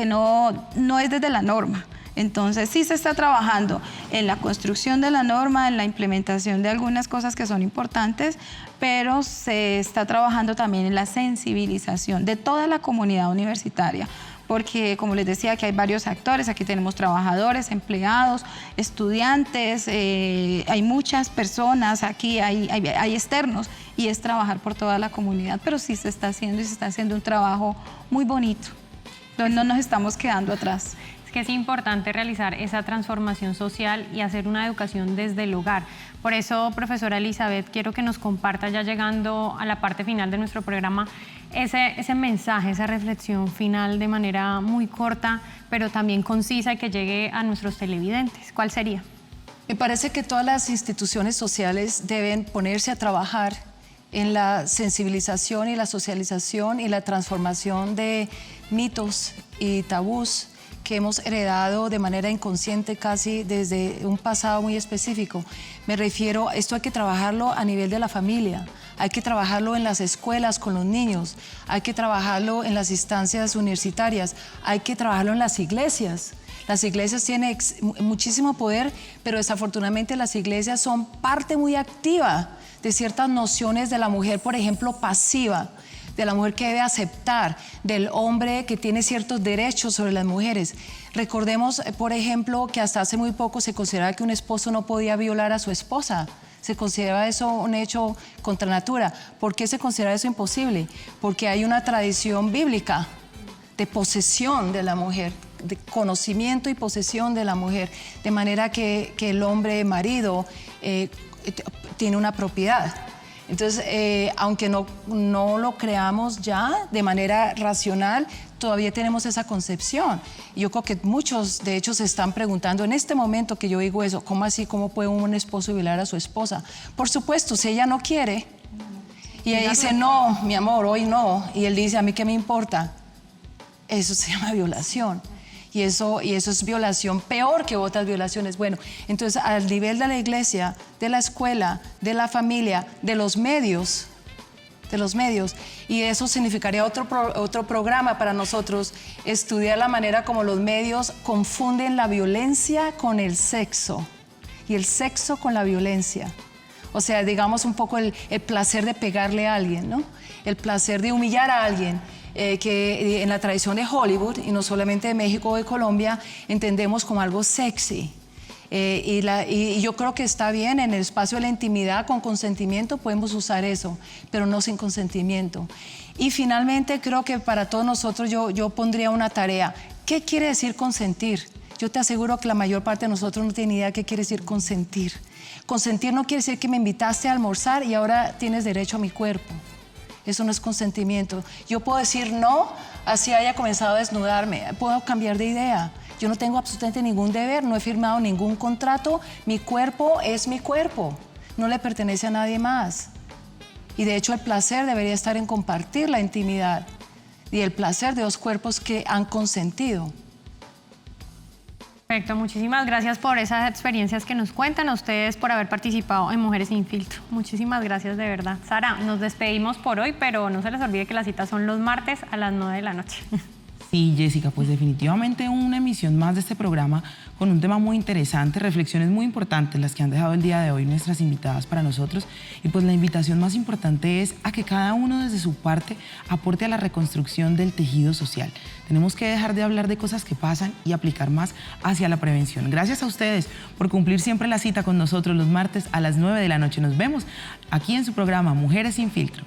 no es desde la norma. Entonces sí se está trabajando en la construcción de la norma, en la implementación de algunas cosas que son importantes, pero se está trabajando también en la sensibilización de toda la comunidad universitaria, porque como les decía, aquí hay varios actores, aquí tenemos trabajadores, empleados, estudiantes, hay muchas personas, aquí hay externos y es trabajar por toda la comunidad, pero sí se está haciendo y se está haciendo un trabajo muy bonito, donde no nos estamos quedando atrás. Que es importante realizar esa transformación social y hacer una educación desde el hogar. Por eso, profesora Elizabeth, quiero que nos comparta, ya llegando a la parte final de nuestro programa, ese mensaje, esa reflexión final de manera muy corta, pero también concisa y que llegue a nuestros televidentes. ¿Cuál sería? Me parece que todas las instituciones sociales deben ponerse a trabajar en la sensibilización y la socialización y la transformación de mitos y tabús que hemos heredado de manera inconsciente casi desde un pasado muy específico. Me refiero, esto hay que trabajarlo a nivel de la familia, hay que trabajarlo en las escuelas con los niños, hay que trabajarlo en las instancias universitarias, hay que trabajarlo en las iglesias. Las iglesias tienen muchísimo poder, pero desafortunadamente las iglesias son parte muy activa de ciertas nociones de la mujer, por ejemplo, pasiva, de la mujer que debe aceptar, del hombre que tiene ciertos derechos sobre las mujeres. Recordemos, por ejemplo, que hasta hace muy poco se consideraba que un esposo no podía violar a su esposa. Se consideraba eso un hecho contra natura. ¿Por qué se considera eso imposible? Porque hay una tradición bíblica de posesión de la mujer, de conocimiento y posesión de la mujer, de manera que el hombre marido tiene una propiedad. Entonces, aunque no lo creamos ya de manera racional, todavía tenemos esa concepción. Yo creo que muchos, de hecho, se están preguntando en este momento que yo digo eso, ¿cómo así? ¿Cómo puede un esposo violar a su esposa? Por supuesto, si ella no quiere, y ella dice, no, mi amor, hoy no, y él dice, ¿a mí qué me importa? Eso se llama violación. Y eso es violación peor que otras violaciones. Bueno, entonces al nivel de la iglesia, de la escuela, de la familia, de los medios, y eso significaría otro programa para nosotros, estudiar la manera como los medios confunden la violencia con el sexo y el sexo con la violencia. O sea, digamos un poco el placer de pegarle a alguien, ¿no? El placer de humillar a alguien. Que en la tradición de Hollywood, y no solamente de México o de Colombia, entendemos como algo sexy. Y yo creo que está bien, en el espacio de la intimidad, con consentimiento, podemos usar eso, pero no sin consentimiento. Y finalmente, creo que para todos nosotros yo pondría una tarea. ¿Qué quiere decir consentir? Yo te aseguro que la mayor parte de nosotros no tiene idea qué quiere decir consentir. Consentir no quiere decir que me invitaste a almorzar y ahora tienes derecho a mi cuerpo. Eso no es consentimiento. Yo puedo decir no, así haya comenzado a desnudarme. Puedo cambiar de idea. Yo no tengo absolutamente ningún deber, no he firmado ningún contrato. Mi cuerpo es mi cuerpo. No le pertenece a nadie más. Y de hecho el placer debería estar en compartir la intimidad y el placer de dos cuerpos que han consentido. Perfecto, muchísimas gracias por esas experiencias que nos cuentan, a ustedes por haber participado en Mujeres Sin Filtro. Muchísimas gracias de verdad. Sara, nos despedimos por hoy, pero no se les olvide que las citas son los martes a las 9 de la noche. Sí, Jessica, pues definitivamente una emisión más de este programa con un tema muy interesante, reflexiones muy importantes las que han dejado el día de hoy nuestras invitadas para nosotros. Y pues la invitación más importante es a que cada uno desde su parte aporte a la reconstrucción del tejido social. Tenemos que dejar de hablar de cosas que pasan y aplicar más hacia la prevención. Gracias a ustedes por cumplir siempre la cita con nosotros los martes a las 9 de la noche. Nos vemos aquí en su programa Mujeres sin Filtro.